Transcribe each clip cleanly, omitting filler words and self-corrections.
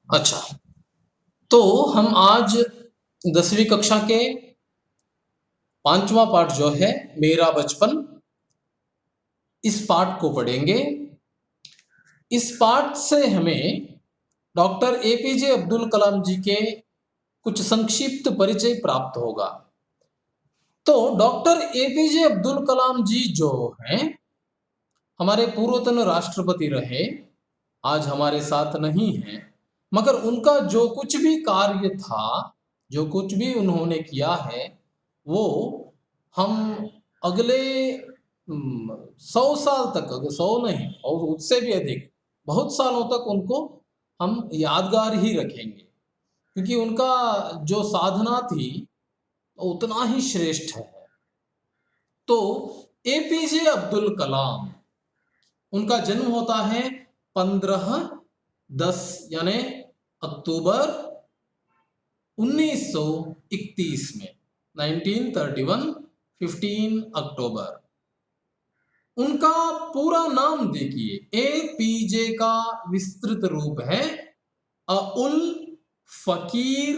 अच्छा, तो हम आज 10वीं कक्षा के 5वां पाठ जो है मेरा बचपन, इस पाठ को पढ़ेंगे। इस पाठ से हमें डॉक्टर एपीजे अब्दुल कलाम जी के कुछ संक्षिप्त परिचय प्राप्त होगा। तो डॉक्टर एपीजे अब्दुल कलाम जी जो हैं, हमारे पूर्वतन राष्ट्रपति रहे, आज हमारे साथ नहीं हैं, मगर उनका जो कुछ भी कार्य था, जो कुछ भी उन्होंने किया है, वो हम अगले 100 साल तक, अगर 100 नहीं और उससे भी अधिक, बहुत सालों तक उनको हम यादगार ही रखेंगे, क्योंकि उनका जो साधना थी उतना ही श्रेष्ठ है। तो एपीजे अब्दुल कलाम, उनका जन्म होता है 15/10 यानी अक्टूबर 1931 में, 1931, 15 अक्टूबर। उनका पूरा नाम देखिए, एपीजे का विस्तृत रूप है अउल फकीर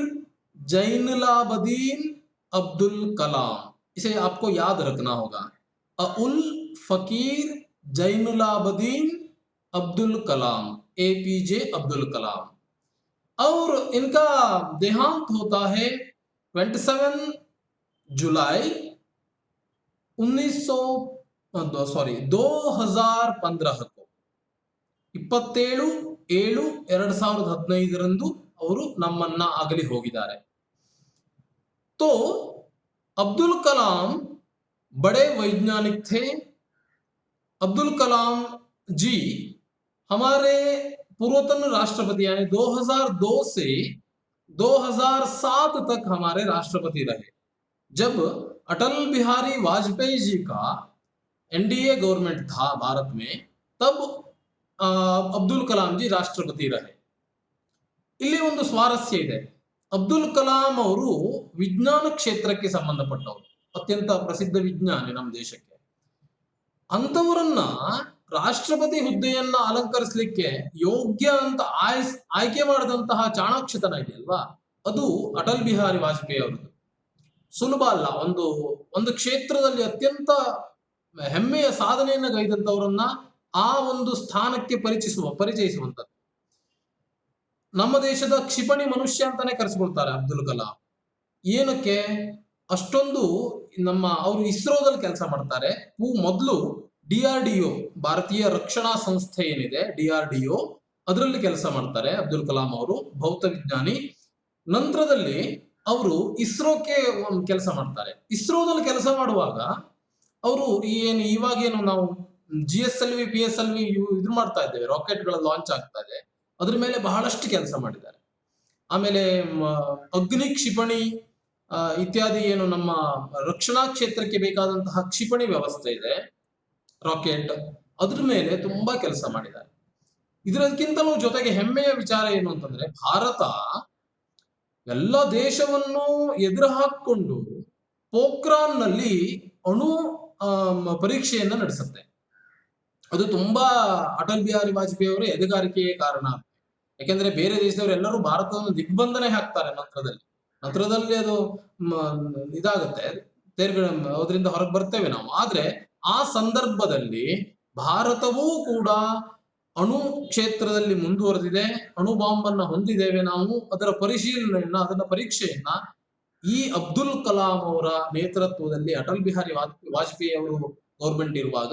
जैनुलाब्दीन अब्दुल कलाम। इसे आपको याद रखना होगा, अउल फकीर जैनुलाब्दीन अब्दुल कलाम, एपीजे अब्दुल कलाम। और इनका देहांत होता है 27 जुलाई 2015 को, 27/7/2015 ಅವರು ನಮ್ಮನ್ನ ಅಗಲಿ ಹೋಗಿದ್ದಾರೆ। तो अब्दुल कलाम बड़े वैज्ञानिक थे। अब्दुल कलाम जी हमारे पूर्वतन राष्ट्रपति, यानी 2002 से 2007 तक हमारे राष्ट्रपति रहे। जब अटल बिहारी वाजपेयी जी का एनडीए गवर्नमेंट था भारत में, तब अब्दुल कलाम जी राष्ट्रपति रहे। ಇಲ್ಲಿ ಒಂದು ಸ್ವಾರಸ್ಯ ಇದೆ, ಅಬ್ದುಲ್ ಕಲಾಂ ಅವರು ವಿಜ್ಞಾನ ಕ್ಷೇತ್ರಕ್ಕೆ ಸಂಬಂಧಪಟ್ಟವರು, ಅತ್ಯಂತ ಪ್ರಸಿದ್ಧ ವಿಜ್ಞಾನಿ ನಮ್ಮ ದೇಶಕ್ಕೆ. ಅಂತವರನ್ನ ರಾಷ್ಟ್ರಪತಿ ಹುದ್ದೆಯನ್ನ ಅಲಂಕರಿಸಲಿಕ್ಕೆ ಯೋಗ್ಯ ಅಂತ ಆಯ್ಕೆ ಮಾಡಿದಂತಹ ಚಾಣಾಕ್ಷತನ ಇದೆಯಲ್ವಾ, ಅದು ಅಟಲ್ ಬಿಹಾರಿ ವಾಜಪೇಯಿ ಅವರದ್ದು. ಸುಲಭ ಅಲ್ಲ. ಒಂದು ಕ್ಷೇತ್ರದಲ್ಲಿ ಅತ್ಯಂತ ಹೆಮ್ಮೆಯ ಸಾಧನೆಯನ್ನ ಗೈದಂತವರನ್ನ ಆ ಒಂದು ಸ್ಥಾನಕ್ಕೆ ಪರಿಚಯಿಸುವಂತದ್ದು. ನಮ್ಮ ದೇಶದ ಕ್ಷಿಪಣಿ ಮನುಷ್ಯ ಅಂತಾನೆ ಕರೆಸಿಕೊಳ್ತಾರೆ ಅಬ್ದುಲ್ ಕಲಾಂ. ಏನಕ್ಕೆ ಅಷ್ಟೊಂದು ಅವರು ಇಸ್ರೋದಲ್ಲಿ ಕೆಲಸ ಮಾಡ್ತಾರೆ. ಮೊದಲು DRDO, ಭಾರತೀಯ ರಕ್ಷಣಾ ಸಂಸ್ಥೆ ಏನಿದೆ DRDO, ಅದರಲ್ಲಿ ಕೆಲಸ ಮಾಡ್ತಾರೆ ಅಬ್ದುಲ್ ಕಲಾಂ ಅವರು, ಭೌತ ವಿಜ್ಞಾನಿ. ನಂತರದಲ್ಲಿ ಅವರು ಇಸ್ರೋಕ್ಕೆ ಕೆಲಸ ಮಾಡ್ತಾರೆ. ಇಸ್ರೋದಲ್ಲಿ ಕೆಲಸ ಮಾಡುವಾಗ ಅವರು ಇವಾಗೇನು ನಾವು GSLV PSLV ಇದು ಮಾಡ್ತಾ ಇದ್ದೇವೆ, ರಾಕೆಟ್ಗಳ ಲಾಂಚ್ ಆಗ್ತಾ ಇದೆ, ಅದ್ರ ಮೇಲೆ ಬಹಳಷ್ಟು ಕೆಲಸ ಮಾಡಿದ್ದಾರೆ. ಆಮೇಲೆ ಅಗ್ನಿ ಕ್ಷಿಪಣಿ ಇತ್ಯಾದಿ ಏನು ನಮ್ಮ ರಕ್ಷಣಾ ಕ್ಷೇತ್ರಕ್ಕೆ ಬೇಕಾದಂತಹ ಕ್ಷಿಪಣಿ ವ್ಯವಸ್ಥೆ ಇದೆ, ರಾಕೆಟ್, ಅದ್ರ ಮೇಲೆ ತುಂಬಾ ಕೆಲಸ ಮಾಡಿದ್ದಾರೆ. ಇದಕ್ಕಿಂತಲೂ ಜೊತೆಗೆ ಹೆಮ್ಮೆಯ ವಿಚಾರ ಏನು ಅಂತಂದ್ರೆ, ಭಾರತ ಎಲ್ಲ ದೇಶವನ್ನು ಎದುರು ಹಾಕಿಕೊಂಡು ಪೋಖ್ರಾನ್ ನಲ್ಲಿ ಅಣು ಪರೀಕ್ಷೆಯನ್ನ ನಡೆಸುತ್ತೆ. ಅದು ತುಂಬಾ ಅಟಲ್ ಬಿಹಾರಿ ವಾಜಪೇಯಿ ಅವರ ಎದೆಗಾರಿಕೆಯೇ ಕಾರಣ. ಯಾಕೆಂದ್ರೆ ಬೇರೆ ದೇಶದವರು ಎಲ್ಲರೂ ಭಾರತವನ್ನು ದಿಗ್ಬಂಧನೆ ಹಾಕ್ತಾರೆ, ನಂತರದಲ್ಲಿ ಅದು ಇದಾಗುತ್ತೆ, ಅದರಿಂದ ಹೊರಗೆ ಬರ್ತೇವೆ ನಾವು. ಆದ್ರೆ ಆ ಸಂದರ್ಭದಲ್ಲಿ ಭಾರತವೂ ಕೂಡ ಅಣು ಕ್ಷೇತ್ರದಲ್ಲಿ ಮುಂದುವರೆದಿದೆ, ಅಣು ಬಾಂಬ್ ಅನ್ನ ಹೊಂದಿದ್ದೇವೆ ನಾವು. ಅದರ ಪರಿಶೀಲನೆಯನ್ನ, ಅದನ್ನ ಪರೀಕ್ಷೆಯನ್ನ ಈ ಅಬ್ದುಲ್ ಕಲಾಂ ಅವರ ನೇತೃತ್ವದಲ್ಲಿ, ಅಟಲ್ ಬಿಹಾರಿ ವಾಜಪೇಯಿ ಅವರು ಗೌರ್ಮೆಂಟ್ ಇರುವಾಗ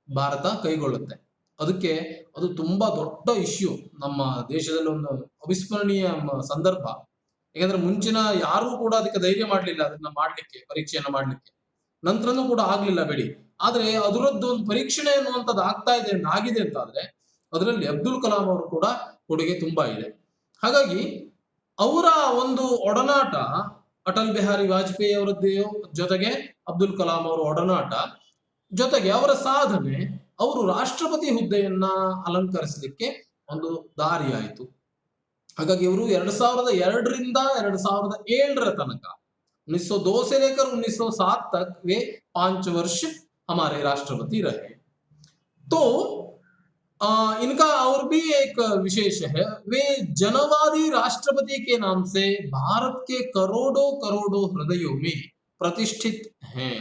ಭಾರತ ಕೈಗೊಳ್ಳುತ್ತೆ. ಅದಕ್ಕೆ ಅದು ತುಂಬಾ ದೊಡ್ಡ ಇಶ್ಯೂ ನಮ್ಮ ದೇಶದಲ್ಲಿ, ಒಂದು ಅವಿಸ್ಮರಣೀಯ ಸಂದರ್ಭ. ಯಾಕಂದ್ರೆ ಮುಂಚಿನ ಯಾರೂ ಕೂಡ ಅದಕ್ಕೆ ಧೈರ್ಯ ಮಾಡ್ಲಿಲ್ಲ, ಅದನ್ನ ಮಾಡ್ಲಿಕ್ಕೆ, ಪರೀಕ್ಷೆಯನ್ನ ಮಾಡ್ಲಿಕ್ಕೆ. ನಂತರನೂ ಕೂಡ ಆಗ್ಲಿಲ್ಲ ಬಿಡಿ. ಆದ್ರೆ ಅದರದ್ದು ಒಂದು ಪರೀಕ್ಷಣೆ ಅನ್ನುವಂಥದ್ದು ಆಗಿದೆ ಅಂತ ಆದ್ರೆ ಅದರಲ್ಲಿ ಅಬ್ದುಲ್ ಕಲಾಂ ಅವರು ಕೂಡ ಕೊಡುಗೆ ತುಂಬಾ ಇದೆ. ಹಾಗಾಗಿ ಅವರ ಒಂದು ಒಡನಾಟ, ಅಟಲ್ ಬಿಹಾರಿ ವಾಜಪೇಯಿ ಅವರದ್ದು ಜೊತೆಗೆ ಅಬ್ದುಲ್ ಕಲಾಂ ಅವರ ಒಡನಾಟ, ಜೊತೆಗೆ ಅವರ ಸಾಧನೆ, ಅವರು ರಾಷ್ಟ್ರಪತಿ ಹುದ್ದೆಯನ್ನ ಅಲಂಕರಿಸಲಿಕ್ಕೆ ಒಂದು ದಾರಿ ಆಯಿತು. ಹಾಗಾಗಿ ಇವರು 2002 2007 तक, 1902 से लेकर 1907 तक वे 5 वर्ष हमारे राष्ट्रपति रहे. तो इनका और भी एक विशेष है, वे जनवादी राष्ट्रपति के नाम से भारत के करोड़ों करोड़ों हृदयों में प्रतिष्ठित हैं।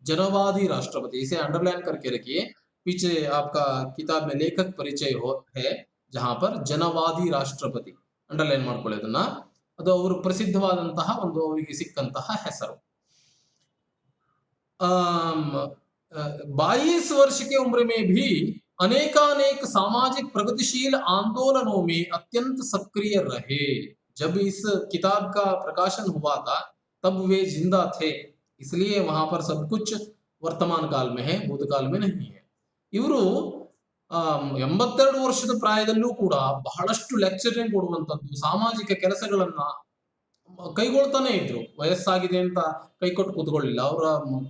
जनवादी राष्ट्रपति, इसे अंडरलाइन करके रखिए, पीछे आपका किताब में लेखक परिचय है जहां पर जनवादी राष्ट्रपति अंडरलाइन ಮಾಡ್ಕೊಳ್ಳಿ ಅದನ್ನ, ಅದು ಅವರು ಪ್ರಸಿದ್ಧವಾದಂತಹ ಒಂದು ಅವರಿಗೆ ಸಿಕ್ಕಂತಹ ಹೆಸರು। 22 वर्ष की उम्र में भी अनेकानेक सामाजिक प्रगतिशील आंदोलनों में अत्यंत सक्रिय रहे। जब इस किताब का प्रकाशन हुआ था तब वे जिंदा थे, इसलिए वहां पर सब कुछ वर्तमान काल में है, भूतकाल में नहीं है। ಇವರು 82 ವರ್ಷದ ಪ್ರಾಯದಲ್ಲೂ ಕೂಡ ಬಹಳಷ್ಟು ಲೆಕ್ಚರಿಂಗ್ ಕೊಡುವಂತದ್ದು, ಸಾಮಾಜಿಕ ಕೆಲಸಗಳನ್ನ ಕೈಗೊಳ್ತಾನೆ ಇದ್ರು। ವಯಸ್ಸಾಗಿದೆ ಅಂತ ಕೈಕೊಟ್ಟು ಕೂತ್ಕೊಳ್ಳಿಲ್ಲ, ಅವರ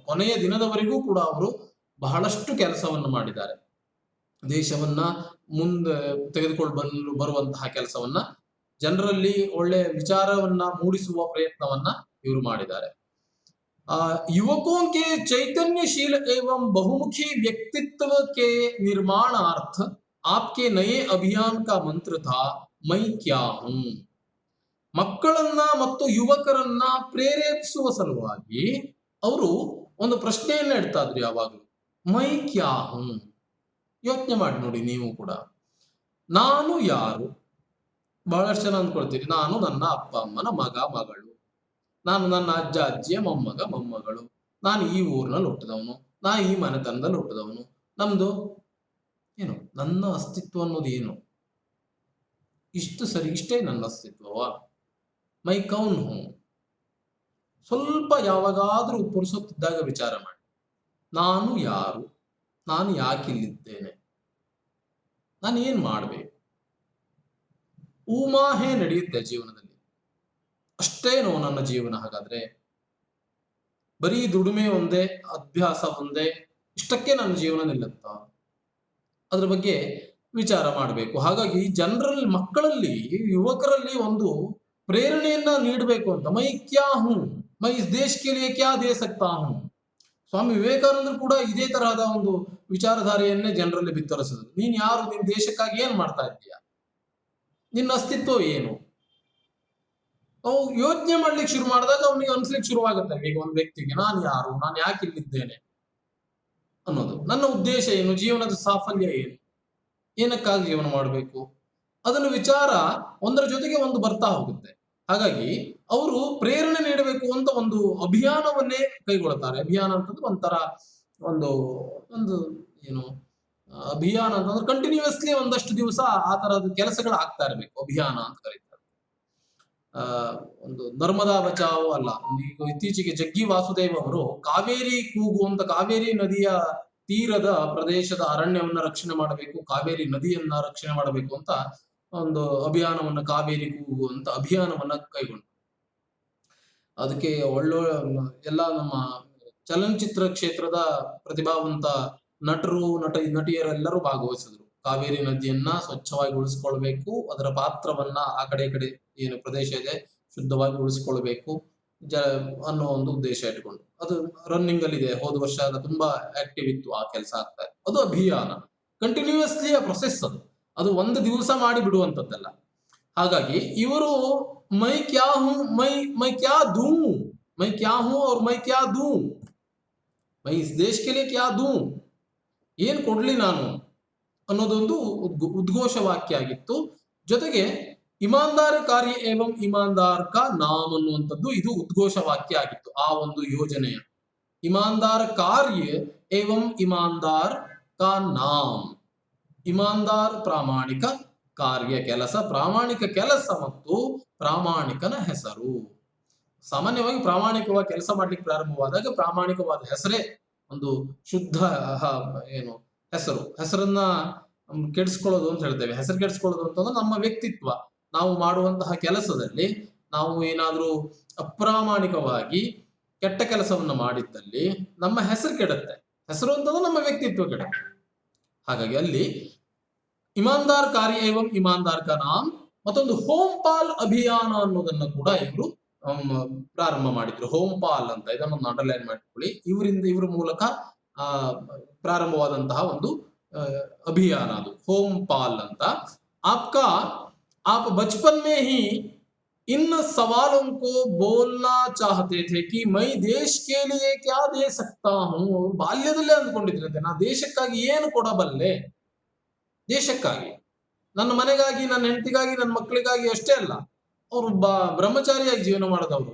ಕೊನೆಯ ದಿನದವರೆಗೂ ಕೂಡ ಅವರು ಬಹಳಷ್ಟು ಕೆಲಸವನ್ನು ಮಾಡಿದ್ದಾರೆ। ದೇಶವನ್ನ ಮುಂದೆ ತೆಗೆದುಕೊಂಡು ಬರುವಂತಹ ಕೆಲಸವನ್ನ, ಜನರಲ್ಲಿ ಒಳ್ಳೆ ವಿಚಾರವನ್ನ ಮೂಡಿಸುವ ಪ್ರಯತ್ನವನ್ನ ಇವರು ಮಾಡಿದ್ದಾರೆ। युवकों के चैतन्यशील एवं बहुमुखी व्यक्तित्व के निर्माणार्थ आपके नए अभियान का मंत्र था, मैं क्या हूं। ಮಕ್ಕಳನ್ನ ಮತ್ತು ಯುವಕರನ್ನ ಪ್ರೇರೇಪಿಸುವ ಸಲುವಾಗಿ ಅವರು ಒಂದು ಪ್ರಶ್ನೆಯನ್ನ ಇಡ್ತಾ ಇದ್ರು ಯಾವಾಗಲೂ, ಮೈ ಕ್ಯಾ ಹೂಂ। ಯೋಚನೆ ಮಾಡಿ ನೋಡಿ ನೀವು ಕೂಡ, ನಾನು ಯಾರು? ಬಹಳಷ್ಟು ಜನ ಅಂದ್ಕೊಳ್ತೀರಿ, ನಾನು ನನ್ನ ಅಪ್ಪ ಅಮ್ಮನ ಮಗ ಮಗಳು, ನಾನು ನನ್ನ ಅಜ್ಜ ಅಜ್ಜಿಯ ಮೊಮ್ಮಗ ಮೊಮ್ಮಗಳು, ನಾನು ಈ ಊರಿನಲ್ಲಿ ಹುಟ್ಟಿದವನು, ನಾನು ಈ ಮನೆತನದಲ್ಲಿ ಹುಟ್ಟಿದವನು, ನಮ್ದು ಏನು, ನನ್ನ ಅಸ್ತಿತ್ವ ಅನ್ನೋದು ಏನು? ಇಷ್ಟು ಸರಿ, ಇಷ್ಟೇ ನನ್ನ ಅಸ್ತಿತ್ವವಾ? ಮೈ ಕೌನ್ ಹೂಂ? ಸ್ವಲ್ಪ ಯಾವಾಗಾದ್ರೂ ಪುರುಸೊತ್ತಿದ್ದಾಗ ವಿಚಾರ ಮಾಡಿ, ನಾನು ಯಾರು, ನಾನು ಯಾಕಿಲ್ಲಿದ್ದೇನೆ, ನಾನು ಏನ್ ಮಾಡ್ಬೇಕು? ಊಮಾಹೇ ನಡೆಯುತ್ತೆ ಜೀವನದಲ್ಲಿ, ಅಷ್ಟೇನೋ ನನ್ನ ಜೀವನ? ಹಾಗಾದ್ರೆ ಬರೀ ದುಡಿಮೆ ಒಂದೇ, ಅಭ್ಯಾಸ ಒಂದೇ, ಇಷ್ಟಕ್ಕೆ ನನ್ನ ಜೀವನ ನಿಲ್ಲುತ್ತಾ? ಅದ್ರ ಬಗ್ಗೆ ವಿಚಾರ ಮಾಡಬೇಕು। ಹಾಗಾಗಿ ಜನರಲ್ಲಿ, ಮಕ್ಕಳಲ್ಲಿ, ಯುವಕರಲ್ಲಿ ಒಂದು ಪ್ರೇರಣೆಯನ್ನ ನೀಡಬೇಕು ಅಂತ, ಮೈ ಕ್ಯಾ ಹೂಂ, ಮೈ ಇಸ್ ದೇಶ ಕೆ ಲಿಯೆ ಕ್ಯಾ ದೇ ಸಕ್ತಾ ಹೂಂ। ಸ್ವಾಮಿ ವಿವೇಕಾನಂದರು ಕೂಡ ಇದೇ ತರಹದ ಒಂದು ವಿಚಾರಧಾರೆಯನ್ನೇ ಜನರಲ್ಲಿ ಬಿತ್ತರಿಸಿದ್ರು। ನೀನ್ ಯಾರು, ನಿನ್ ದೇಶಕ್ಕಾಗಿ ಏನ್ ಮಾಡ್ತಾ ಇದ್ದೀಯ, ನಿನ್ನ ಅಸ್ತಿತ್ವ ಏನು? ಅವು ಯೋಚನೆ ಮಾಡ್ಲಿಕ್ಕೆ ಶುರು ಮಾಡಿದಾಗ ಅವನಿಗೆ ಅನ್ಸ್ಲಿಕ್ಕೆ ಶುರುವಾಗುತ್ತೆ, ಈಗ ಒಂದು ವ್ಯಕ್ತಿಗೆ ನಾನು ಯಾರು, ನಾನು ಯಾಕೆ ಇಲ್ಲಿದ್ದೇನೆ ಅನ್ನೋದು, ನನ್ನ ಉದ್ದೇಶ ಏನು, ಜೀವನದ ಸಾಫಲ್ಯ ಏನು, ಏನಕ್ಕಾಗಿ ಜೀವನ ಮಾಡಬೇಕು, ಅದನ್ನು ವಿಚಾರ ಒಂದರ ಜೊತೆಗೆ ಒಂದು ಬರ್ತಾ ಹೋಗುತ್ತೆ। ಹಾಗಾಗಿ ಅವರು ಪ್ರೇರಣೆ ನೀಡಬೇಕು ಅಂತ ಒಂದು ಅಭಿಯಾನವನ್ನೇ ಕೈಗೊಳ್ತಾರೆ। ಅಭಿಯಾನ ಅಂತಂದ್ರೆ ಒಂಥರ ಒಂದು ಒಂದು ಏನು, ಅಭಿಯಾನ ಅಂತಂದ್ರೆ ಕಂಟಿನ್ಯೂಸ್ಲಿ ಒಂದಷ್ಟು ದಿವಸ ಆ ತರಹದ ಕೆಲಸಗಳು ಆಗ್ತಾ ಇರಬೇಕು, ಅಭಿಯಾನ ಅಂತ ಕರೀತಾರೆ। ಒಂದು ನರ್ಮದಾ ಬಚಾವೋ ಅಲ್ಲ, ಈಗ ಇತ್ತೀಚೆಗೆ ಜಗ್ಗಿ ವಾಸುದೇವ್ ಅವರು ಕಾವೇರಿ ಕೂಗು ಅಂತ, ಕಾವೇರಿ ನದಿಯ ತೀರದ ಪ್ರದೇಶದ ಅರಣ್ಯವನ್ನ ರಕ್ಷಣೆ ಮಾಡಬೇಕು, ಕಾವೇರಿ ನದಿಯನ್ನ ರಕ್ಷಣೆ ಮಾಡಬೇಕು ಅಂತ ಒಂದು ಅಭಿಯಾನವನ್ನ, ಕಾವೇರಿ ಕೂಗು ಅಂತ ಅಭಿಯಾನವನ್ನ ಕೈಗೊಂಡು, ಅದಕ್ಕೆ ಒಳ್ಳೊಳ್ಳೆ ಎಲ್ಲ ನಮ್ಮ ಚಲನಚಿತ್ರ ಕ್ಷೇತ್ರದ ಪ್ರತಿಭಾವಂತ ನಟರು, ನಟಿಯರೆಲ್ಲರೂ ಭಾಗವಹಿಸಿದ್ರು। ಕಾವೇರಿ ನದಿಯನ್ನ ಸ್ವಚ್ಛವಾಗಿ ಉಳಿಸ್ಕೊಳ್ಬೇಕು, ಅದರ ಪಾತ್ರವನ್ನ ಆ ಕಡೆ ಈ ಕಡೆ ಏನು ಪ್ರದೇಶ ಇದೆ ಶುದ್ಧವಾಗಿ ಉಳಿಸ್ಕೊಳ್ಬೇಕು ಅನ್ನೋ ಒಂದು ಉದ್ದೇಶ ಇಟ್ಕೊಂಡು ಅದು ರನ್ನಿಂಗ್ ಅಲ್ಲಿ ಇದೆ। ಹೋದ ವರ್ಷ ತುಂಬಾ ಆಕ್ಟಿವ್ ಇತ್ತು, ಆ ಕೆಲಸ ಆಗ್ತಾ ಇದೆ। ಅದು ಅಭಿಯಾನ, ಕಂಟಿನ್ಯೂಸ್ಲಿ ಆ ಪ್ರೊಸೆಸ್, ಅದು ಒಂದು ದಿವಸ ಮಾಡಿ ಬಿಡುವಂತದ್ದಲ್ಲ। ಹಾಗಾಗಿ ಇವರು ಮೈ ಕ್ಯಾ ಹೂಂ, ಮೈ ಕ್ಯಾ ದೂ, ಮೈ ಕ್ಯಾ ಹೂಂ और ಮೈ ಕ್ಯಾ ದೂ, ಮೈ ಇಸ್ ದೇಶ ಕೆ ಲಿಯೆ ಕ್ಯಾ ದೂ, ಏನ್ ಕೊಡ್ಲಿ ನಾನು ಅನ್ನೋದೊಂದು ಉದ್ಘೋಷ ವಾಕ್ಯ ಆಗಿತ್ತು। ಜೊತೆಗೆ ಇಮಾನ್ದಾರ್ ಕಾರ್ಯ ಏವಂ ಇಮಾನ್ದಾರ್ ಕಾ ನಾಮ್ ಅನ್ನುವಂಥದ್ದು ಇದು ಉದ್ಘೋಷ ವಾಕ್ಯ ಆಗಿತ್ತು ಆ ಒಂದು ಯೋಜನೆಯ। ಇಮಾನ್ದಾರ್ ಕಾರ್ಯ ಏವಂ ಇಮಾನ್ದಾರ್ ಕಾ ನಾಮ್, ಇಮಾನ್ದಾರ್ ಪ್ರಾಮಾಣಿಕ ಕಾರ್ಯ ಕೆಲಸ, ಪ್ರಾಮಾಣಿಕ ಕೆಲಸ ಮತ್ತು ಪ್ರಾಮಾಣಿಕನ ಹೆಸರು। ಸಾಮಾನ್ಯವಾಗಿ ಪ್ರಾಮಾಣಿಕವಾಗಿ ಕೆಲಸ ಮಾಡ್ಲಿಕ್ಕೆ ಪ್ರಾರಂಭವಾದಾಗ ಪ್ರಾಮಾಣಿಕವಾದ ಹೆಸರೇ ಒಂದು ಶುದ್ಧ ಏನು ಹೆಸರನ್ನ ಕೆಡಿಸ್ಕೊಳ್ಳೋದು ಅಂತ ಹೇಳ್ತೇವೆ। ಹೆಸರು ಕೆಡಿಸ್ಕೊಳ್ಳೋದು ಅಂತಂದ್ರೆ ನಮ್ಮ ವ್ಯಕ್ತಿತ್ವ, ನಾವು ಮಾಡುವಂತಹ ಕೆಲಸದಲ್ಲಿ ನಾವು ಏನಾದ್ರೂ ಅಪ್ರಾಮಾಣಿಕವಾಗಿ ಕೆಟ್ಟ ಕೆಲಸವನ್ನ ಮಾಡಿದ್ದಲ್ಲಿ ನಮ್ಮ ಹೆಸರು ಕೆಡುತ್ತೆ। ಹೆಸರು ಅಂತಂದ್ರೆ ನಮ್ಮ ವ್ಯಕ್ತಿತ್ವ ಕೆಡುತ್ತೆ। ಹಾಗಾಗಿ ಅಲ್ಲಿ ಇಮಾನ್ದಾರ್ ಕಾರ್ಯ ಏವಂ ಇಮಾನ್ದಾರ್ ಕಾ ನಾಮ್, ಮತ್ತೊಂದು ಹೋಂಪಾಲ್ ಅಭಿಯಾನ ಅನ್ನೋದನ್ನ ಕೂಡ ಇವರು ಪ್ರಾರಂಭ ಮಾಡಿದ್ರು। ಹೋಂಪಾಲ್ ಅಂತ, ಇದನ್ನು ಅಂಡರ್ಲೈನ್ ಮಾಡ್ಕೊಳ್ಳಿ, ಇವರ ಮೂಲಕ ಪ್ರಾರಂಭವಾದಂತಹ ಒಂದು अभियान ಅದು होम पाल ಅಂತ आपका आप बचपन में ही इन सवालों को बोलना चाहते थे कि मैं देश के लिए क्या दे सकता हूं ಬಾಲ್ಯದಲ್ಲೇ ಅಂದ್ಕೊಂಡಿದ್ರಂತೆ ನಾ ದೇಶಕ್ಕಾಗಿ ಏನು ಕೊಡಬಲ್ಲೆ ದೇಶಕ್ಕಾಗಿ ನನ್ನ ಮನೆಗಾಗಿ ನನ್ನ ಹೆಂಡತಿಗಾಗಿ ನನ್ನ ಮಕ್ಕಳಿಗಾಗಿ ಅಷ್ಟೇ ಅಲ್ಲ ಅವರು ಬ್ರಹ್ಮಚಾರಿಯಾಗಿ ಜೀವನ ಮಾಡಿದವರು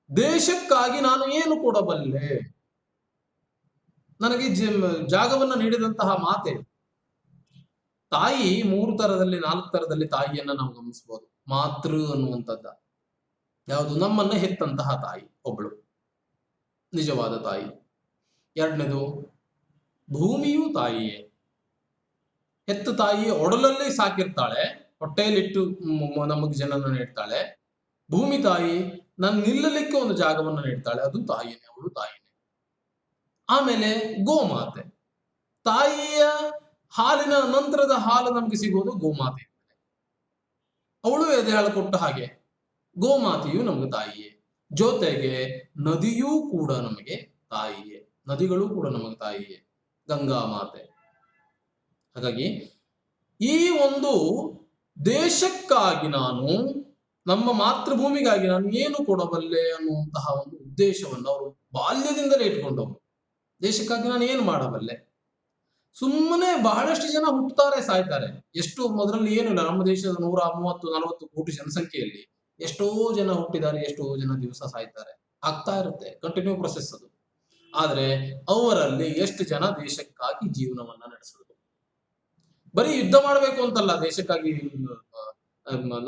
ದೇಶಕ್ಕಾಗಿ ನಾನು ಏನು ಕೊಡಬಲ್ಲೆ ನನಗೆ ಜಾಗವನ್ನ ನೀಡಿದಂತಹ ಮಾತೆ ತಾಯಿ 3 ತರದಲ್ಲಿ 4 ತರದಲ್ಲಿ ತಾಯಿಯನ್ನ ನಾವು ಗಮನಿಸಬಹುದು ಮಾತೃ ಅನ್ನುವಂಥದ್ದ ಯಾವುದು ನಮ್ಮನ್ನ ಹೆತ್ತಂತಹ ತಾಯಿ ಒಬ್ಳು ನಿಜವಾದ ತಾಯಿ ಎರಡನೇದು ಭೂಮಿಯೂ ತಾಯಿಯೇ ಹೆತ್ತ ತಾಯಿ ಒಡಲಲ್ಲಿ ಸಾಕಿರ್ತಾಳೆ ಹೊಟ್ಟೆಯಲ್ಲಿಟ್ಟು ನಮಗೆ ಜನನ ನೀಡ್ತಾಳೆ ಭೂಮಿ ತಾಯಿ ನಾನು ನಿಲ್ಲಲಿಕ್ಕೆ ಒಂದು ಜಾಗವನ್ನು ನೀಡ್ತಾಳೆ ಅದು ತಾಯಿನೇ ಅವಳು ತಾಯಿನೇ ಆಮೇಲೆ ಗೋಮಾತೆ ತಾಯಿಯ ಹಾಲಿನ ನಂತರದ ಹಾಲು ನಮ್ಗೆ ಸಿಗೋದು ಗೋಮಾತೆ ಅವಳು ಎದೆಹಾಳು ಕೊಟ್ಟ ಹಾಗೆ ಗೋಮಾತೆಯು ನಮ್ಗೆ ತಾಯಿಯೇ ಜೊತೆಗೆ ನದಿಯೂ ಕೂಡ ನಮಗೆ ತಾಯಿಯೇ ನದಿಗಳು ಕೂಡ ನಮಗೆ ತಾಯಿಯೇ ಗಂಗಾ ಮಾತೆ ಹಾಗಾಗಿ ಈ ಒಂದು ದೇಶಕ್ಕಾಗಿ ನಾನು ನಮ್ಮ ಮಾತೃಭೂಮಿಗಾಗಿ ನಾನು ಏನು ಕೊಡಬಲ್ಲೆ ಅನ್ನುವಂತಹ ಒಂದು ಉದ್ದೇಶವನ್ನು ಅವರು ಬಾಲ್ಯದಿಂದಲೇ ಇಟ್ಕೊಂಡವರು ದೇಶಕ್ಕಾಗಿ ನಾನು ಏನು ಮಾಡಬಲ್ಲೆ ಸುಮ್ಮನೆ ಬಹಳಷ್ಟು ಜನ ಹುಟ್ಟುತ್ತಾರೆ ಸಾಯ್ತಾರೆ ಎಷ್ಟು ಮೊದಲಲ್ಲಿ ಏನು ಇಲ್ಲ ನಮ್ಮ ದೇಶದ 130-140 ಕೋಟಿ ಜನಸಂಖ್ಯೆಯಲ್ಲಿ ಎಷ್ಟೋ ಜನ ಹುಟ್ಟಿದ್ದಾರೆ ಎಷ್ಟೋ ಜನ ದಿವಸ ಸಾಯ್ತಾರೆ ಆಗ್ತಾ ಇರುತ್ತೆ ಕಂಟಿನ್ಯೂ ಪ್ರೊಸೆಸ್ ಅದು ಆದ್ರೆ ಅವರಲ್ಲಿ ಎಷ್ಟು ಜನ ದೇಶಕ್ಕಾಗಿ ಜೀವನವನ್ನ ನಡೆಸೋದು ಬರೀ ಯುದ್ಧ ಮಾಡಬೇಕು ಅಂತಲ್ಲ ದೇಶಕ್ಕಾಗಿ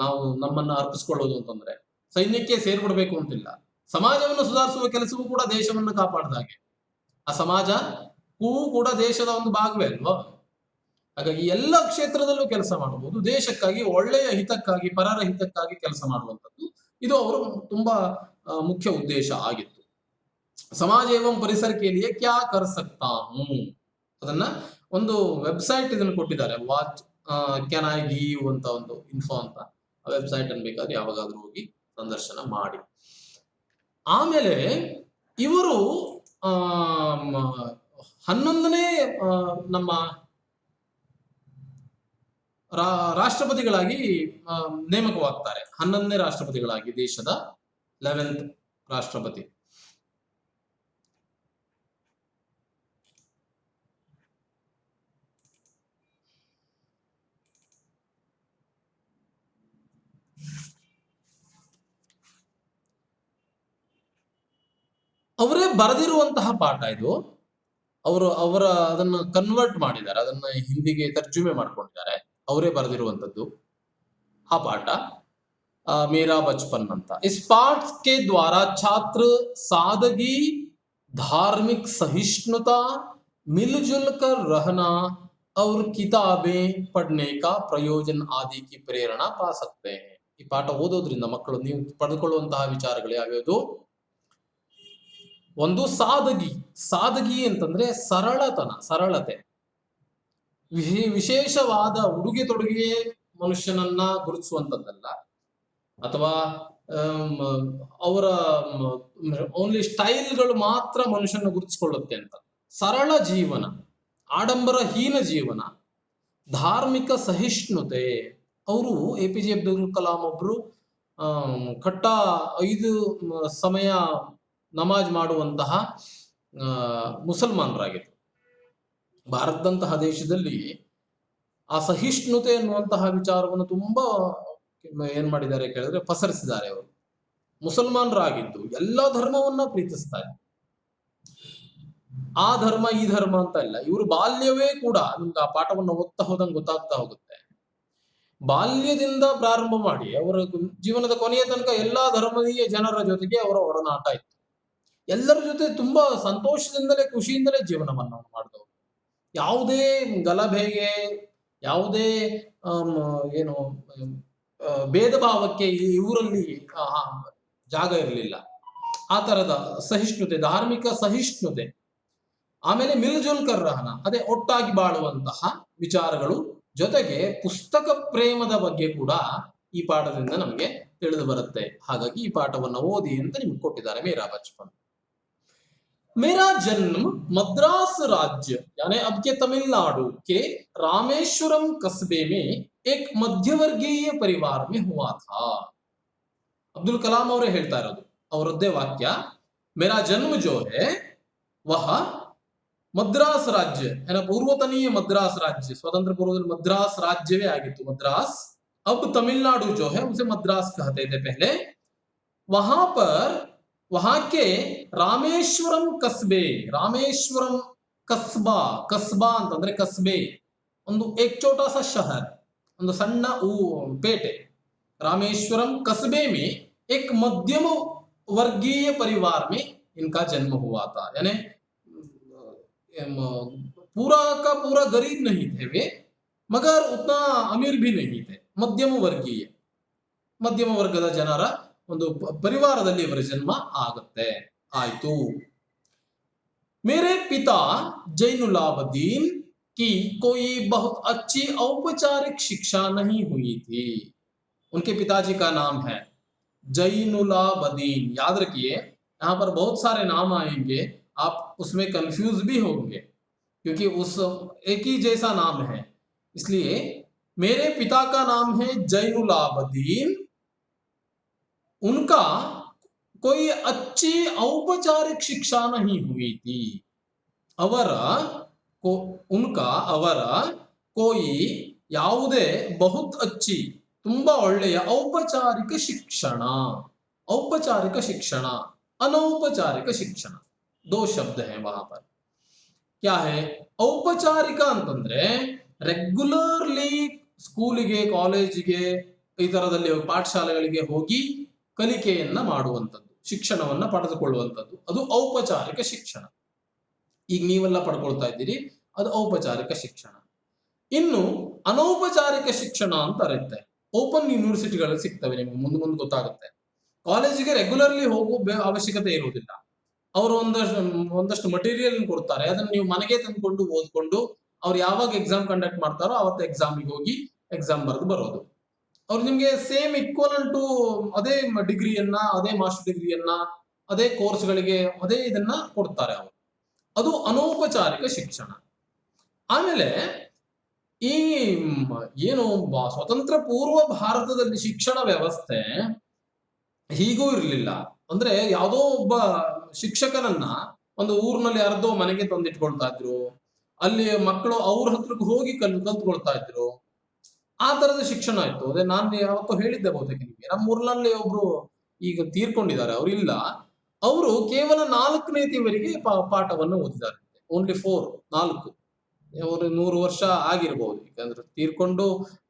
ನಾವು ನಮ್ಮನ್ನ ಅರ್ಪಿಸ್ಕೊಳ್ಳೋದು ಅಂತಂದ್ರೆ ಸೈನ್ಯಕ್ಕೆ ಸೇರ್ಬಿಡ್ಬೇಕು ಅಂತಿಲ್ಲ ಸಮಾಜವನ್ನು ಸುಧಾರಿಸುವ ಕೆಲಸವೂ ಕೂಡ ದೇಶವನ್ನ ಕಾಪಾಡಿದ ಹಾಗೆ ಆ ಸಮಾಜ ಕೂಡ ದೇಶದ ಒಂದು ಭಾಗವೇ ಅಲ್ವಾ ಹಾಗಾಗಿ ಎಲ್ಲ ಕ್ಷೇತ್ರದಲ್ಲೂ ಕೆಲಸ ಮಾಡಬಹುದು ದೇಶಕ್ಕಾಗಿ ಒಳ್ಳೆಯ ಹಿತಕ್ಕಾಗಿ ಪರರ ಹಿತಕ್ಕಾಗಿ ಕೆಲಸ ಮಾಡುವಂಥದ್ದು ಇದು ಅವರು ತುಂಬಾ ಮುಖ್ಯ ಉದ್ದೇಶ ಆಗಿತ್ತು ಸಮಾಜ ಏವಂ ಪರಿಸರ ಕೇಲಿಯೇ ಕ್ಯಾ ಕರ್ ಸಕ್ತಾ ಹೂಂ ಅದನ್ನ ಒಂದು ವೆಬ್ಸೈಟ್ ಇದನ್ನು ಕೊಟ್ಟಿದ್ದಾರೆ ವಾಚ್ ಕ್ಯಾನ್ ಐ ಗಿವ್ ಅಂತ ಒಂದು ಇನ್ಫೋ ಅಂತ ಆ ವೆಬ್ಸೈಟ್ ಅನ್ನು ಬೇಕಾದ್ರೆ ಯಾವಾಗಾದ್ರೂ ಹೋಗಿ ಸಂದರ್ಶನ ಮಾಡಿ ಆಮೇಲೆ ಇವರು 11ನೇ ನಮ್ಮ ರಾಷ್ಟ್ರಪತಿಗಳಾಗಿ ನೇಮಕವಾಗ್ತಾರೆ 11ನೇ ರಾಷ್ಟ್ರಪತಿಗಳಾಗಿ ದೇಶದ 11th ರಾಷ್ಟ್ರಪತಿ ಅವರೇ ಬರೆದಿರುವಂತಹ ಪಾಠ ಇದು ಅವರ ಅದನ್ನ ಕನ್ವರ್ಟ್ ಮಾಡಿದ್ದಾರೆ ಅದನ್ನ ಹಿಂದಿಗೆ ತರ್ಜುಮೆ ಮಾಡ್ಕೊಂಡಿದ್ದಾರೆ ಅವರೇ ಬರೆದಿರುವಂತದ್ದು ಆ ಪಾಠ ಮೇರಾ ಬಚಪನ್ ಅಂತ इस पाठ के द्वारा छात्र सादगी धार्मिक सहिष्णुता मिलजुल कर रहना और किताबें पढ़ने का प्रयोजन आदि की प्रेरणा पा सकते हैं ಈ ಪಾಠ ಓದೋದ್ರಿಂದ ಮಕ್ಕಳು ನೀವು ಪಡೆದುಕೊಳ್ಳುವಂತಹ ವಿಚಾರಗಳು ಯಾವ್ಯಾವುದು ಒಂದು ಸಾದಗಿ ಅಂತಂದ್ರೆ ಸರಳತೆ ವಿಶೇಷವಾದ ಉಡುಗೆ ತೊಡುಗೆ ಮನುಷ್ಯನನ್ನ ಗುರುತಿಸುವಂತದ್ದಲ್ಲ ಅಥವಾ ಅವರ ಓನ್ಲಿ ಸ್ಟೈಲ್ಗಳು ಮಾತ್ರ ಮನುಷ್ಯನ ಗುರುತಿಸಿಕೊಳ್ಳುತ್ತೆ ಅಂತ ಸರಳ ಜೀವನ ಆಡಂಬರಹೀನ ಜೀವನ ಧಾರ್ಮಿಕ ಸಹಿಷ್ಣುತೆ ಅವರು APJ ಅಬ್ದುಲ್ ಕಲಾಂ ಒಬ್ರು ಕಟ್ಟ 5 ಸಮಯ ನಮಾಜ್ ಮಾಡುವಂತಹ ಮುಸಲ್ಮಾನರಾಗಿದ್ರು ಭಾರತದಂತಹ ದೇಶದಲ್ಲಿ ಆ ಸಹಿಷ್ಣುತೆ ಅನ್ನುವಂತಹ ವಿಚಾರವನ್ನು ತುಂಬಾ ಏನ್ ಮಾಡಿದ್ದಾರೆ ಕೇಳಿದ್ರೆ ಪಸರಿಸಿದ್ದಾರೆ ಅವರು ಮುಸಲ್ಮಾನರಾಗಿದ್ದು ಎಲ್ಲ ಧರ್ಮವನ್ನ ಪ್ರೀತಿಸ್ತಾರೆ ಆ ಧರ್ಮ ಈ ಧರ್ಮ ಅಂತ ಇಲ್ಲ ಇವರು ಬಾಲ್ಯವೇ ಕೂಡ ನಿಮ್ಗೆ ಆ ಪಾಠವನ್ನು ಓದ್ತಾ ಹೋದಂಗೆ ಗೊತ್ತಾಗ್ತಾ ಹೋಗುತ್ತೆ ಬಾಲ್ಯದಿಂದ ಪ್ರಾರಂಭ ಮಾಡಿ ಅವರ ಜೀವನದ ಕೊನೆಯ ತನಕ ಎಲ್ಲಾ ಧರ್ಮೀಯ ಜನರ ಜೊತೆಗೆ ಅವರ ಒಡನಾಟ ಇತ್ತು ಎಲ್ಲರ ಜೊತೆ ತುಂಬಾ ಸಂತೋಷದಿಂದಲೇ ಖುಷಿಯಿಂದಲೇ ಜೀವನವನ್ನು ಮಾಡಿದವರು ಯಾವುದೇ ಗಲಭೆಗೆ ಯಾವುದೇ ಏನು ಭೇದ ಭಾವಕ್ಕೆ ಇವರಲ್ಲಿ ಜಾಗ ಇರಲಿಲ್ಲ ಆ ತರದ ಸಹಿಷ್ಣುತೆ ಧಾರ್ಮಿಕ ಸಹಿಷ್ಣುತೆ ಆಮೇಲೆ ಮಿಲ್ಜುಲ್ಕರ್ ರಹನ ಅದೇ ಒಟ್ಟಾಗಿ ಬಾಳುವಂತಹ ವಿಚಾರಗಳು ಜೊತೆಗೆ ಪುಸ್ತಕ ಪ್ರೇಮದ ಬಗ್ಗೆ ಕೂಡ ಈ ಪಾಠದಿಂದ ನಮಗೆ ತಿಳಿದು ಬರುತ್ತೆ ಹಾಗಾಗಿ ಈ ಪಾಠವನ್ನು ಓದಿ ಅಂತ ನಿಮ್ಗೆ ಕೊಟ್ಟಿದ್ದಾರೆ ಮೇರಾ ಬಚಪನ್ मेरा जन्म मद्रास राज्य यानी अब के तमिलनाडु के रामेश्वरम कस्बे में एक मध्यवर्गीय परिवार में हुआ था. अब्दुल कलाम ಅವರೇ ಹೇಳ್ತಾ ಇರೋದು, ಅವರದ್ದೇ ವಾಕ್ಯ. मेरा जन्म जो है वह मद्रास राज्य है ना, पूर्वतनीय मद्रास राज्य, स्वतंत्र पूर्व मद्रास राज्य ಆಗಿತ್ತು मद्रास. अब तमिलनाडु जो है उसे मद्रास कहते थे पहले. वहां पर वहां के ರಾಮೇಶ್ವರಂ ಕಸ್ಬೆ, ರಾಮೇಶ್ವರಂ ಕಸ್ಬಾ, ಕಸ್ಬಾ ಅಂತಂದ್ರೆ ಕಸ್ಬೆ, ಒಂದು एक छोटा सा शहर, ಒಂದು ಸಣ್ಣ पेटे, रामेश्वरम कस्बे में एक मध्यम वर्गीय परिवार में इनका जन्म हुआ था. यानी पूरा का पूरा गरीब नहीं थे वे, मगर उतना अमीर भी नहीं थे, मध्यम वर्गीय, मध्यम वर्गದ ಜನರ ಒಂದು ಪರಿವಾರದಲ್ಲಿ ಇವರ ಜನ್ಮ ಆಗುತ್ತೆ, ಆಯಿತು. मेरे पिता जैनुलाब्दीन की कोई बहुत अच्छी औपचारिक शिक्षा नहीं हुई थी. उनके पिताजी का नाम है जैनुलाब्दीन. याद रखिए, यहाँ पर बहुत सारे नाम आएंगे, आप उसमें कंफ्यूज भी होंगे क्योंकि उस एक ही जैसा नाम है. इसलिए मेरे पिता का नाम है जैनुलाब्दीन. उनका कोई अच्छी औपचारिक शिक्षा नहीं हुई थी. ಅವರ कोई ಯಾವುದೇ ಬಹುತ್ अच्छी ತುಂಬಾ ಒಳ್ಳೆಯ ಔಪಚಾರಿಕ ಶಿಕ್ಷಣ, औपचारिक शिक्षण, अनौपचारिक शिक्षण, दो शब्द हैं वहां पर. क्या है औपचारिक ಅಂತಂದ್ರೆ ರೆಗ್ಯುಲರ್ಲಿ ಸ್ಕೂಲಿಗೆ, ಕಾಲೇಜಿಗೆ, ಈ ತರದಲ್ಲಿ ಪಾಠಶಾಲೆಗಳಿಗೆ ಹೋಗಿ ಕಲಿಕೆಯನ್ನ ಮಾಡುವಂಥದ್ದು, ಶಿಕ್ಷಣವನ್ನ ಪಡೆದುಕೊಳ್ಳುವಂಥದ್ದು, ಅದು ಔಪಚಾರಿಕ ಶಿಕ್ಷಣ. ಈಗ ನೀವೆಲ್ಲ ಪಡ್ಕೊಳ್ತಾ ಇದ್ದೀರಿ, ಅದು ಔಪಚಾರಿಕ ಶಿಕ್ಷಣ. ಇನ್ನು ಅನೌಪಚಾರಿಕ ಶಿಕ್ಷಣ ಅಂತ ಇರುತ್ತೆ, ಓಪನ್ ಯೂನಿವರ್ಸಿಟಿಗಳಲ್ಲಿ ಸಿಗ್ತವೆ ನಿಮ್ಗೆ, ಮುಂದೆ ಗೊತ್ತಾಗುತ್ತೆ. ಕಾಲೇಜಿಗೆ ರೆಗ್ಯುಲರ್ಲಿ ಹೋಗೋ ಅವಶ್ಯಕತೆ ಇರುವುದಿಲ್ಲ. ಅವರು ಒಂದಷ್ಟು ಮಟೀರಿಯಲ್ ಕೊಡ್ತಾರೆ, ಅದನ್ನ ನೀವು ಮನೆಗೆ ತಂದುಕೊಂಡು ಓದ್ಕೊಂಡು ಅವ್ರು ಯಾವಾಗ ಎಕ್ಸಾಮ್ ಕಂಡಕ್ಟ್ ಮಾಡ್ತಾರೋ ಅವತ್ತು ಎಕ್ಸಾಮಿಗೆ ಹೋಗಿ ಎಕ್ಸಾಮ್ ಬರೆದು ಬರೋದು. ಅವ್ರು ನಿಮ್ಗೆ ಸೇಮ್ ಈಕ್ವಲ್ ಟು ಅದೇ ಡಿಗ್ರಿಯನ್ನ, ಅದೇ ಮಾಸ್ಟರ್ ಡಿಗ್ರಿಯನ್ನ, ಅದೇ ಕೋರ್ಸ್ಗಳಿಗೆ ಅದೇ ಇದನ್ನ ಕೊಡ್ತಾರೆ ಅವರು. ಅದು ಅನೌಪಚಾರಿಕ ಶಿಕ್ಷಣ. ಆಮೇಲೆ ಈ ಏನು ಸ್ವತಂತ್ರ ಪೂರ್ವ ಭಾರತದಲ್ಲಿ ಶಿಕ್ಷಣ ವ್ಯವಸ್ಥೆ ಹೀಗೂ ಇರಲಿಲ್ಲ. ಅಂದ್ರೆ ಯಾವುದೋ ಒಬ್ಬ ಶಿಕ್ಷಕನನ್ನ ಒಂದು ಊರಿನಲ್ಲಿ ಯಾರದೋ ಮನೆಗೆ ತಂದಿಟ್ಕೊಳ್ತಾ ಇದ್ರು, ಅಲ್ಲಿ ಮಕ್ಕಳು ಅವ್ರ ಹತ್ರಕ್ಕೆ ಹೋಗಿ ಕಲ್ತ್ಕೊಳ್ತಾ ಇದ್ರು. ಆ ತರದ ಶಿಕ್ಷಣ ಆಯ್ತು. ಅದೇ ನಾನು ಯಾವತ್ತೂ ಹೇಳಿದ್ದೆ ಬಹುತೇಕ ನಿಮಗೆ, ನಮ್ಮ ಊರಿನಲ್ಲಿ ಒಬ್ರು ಈಗ ತೀರ್ಕೊಂಡಿದ್ದಾರೆ, ಅವ್ರು ಇಲ್ಲ. ಅವರು ಕೇವಲ 4ನೇತಿವರೆಗೆ ಪಾಠವನ್ನು ಓದಿದ್ದಾರೆ, ಓನ್ಲಿ 4, 4. ಅವರು 100 ವರ್ಷ ಆಗಿರ್ಬೋದು, ಯಾಕಂದ್ರೆ ತೀರ್ಕೊಂಡು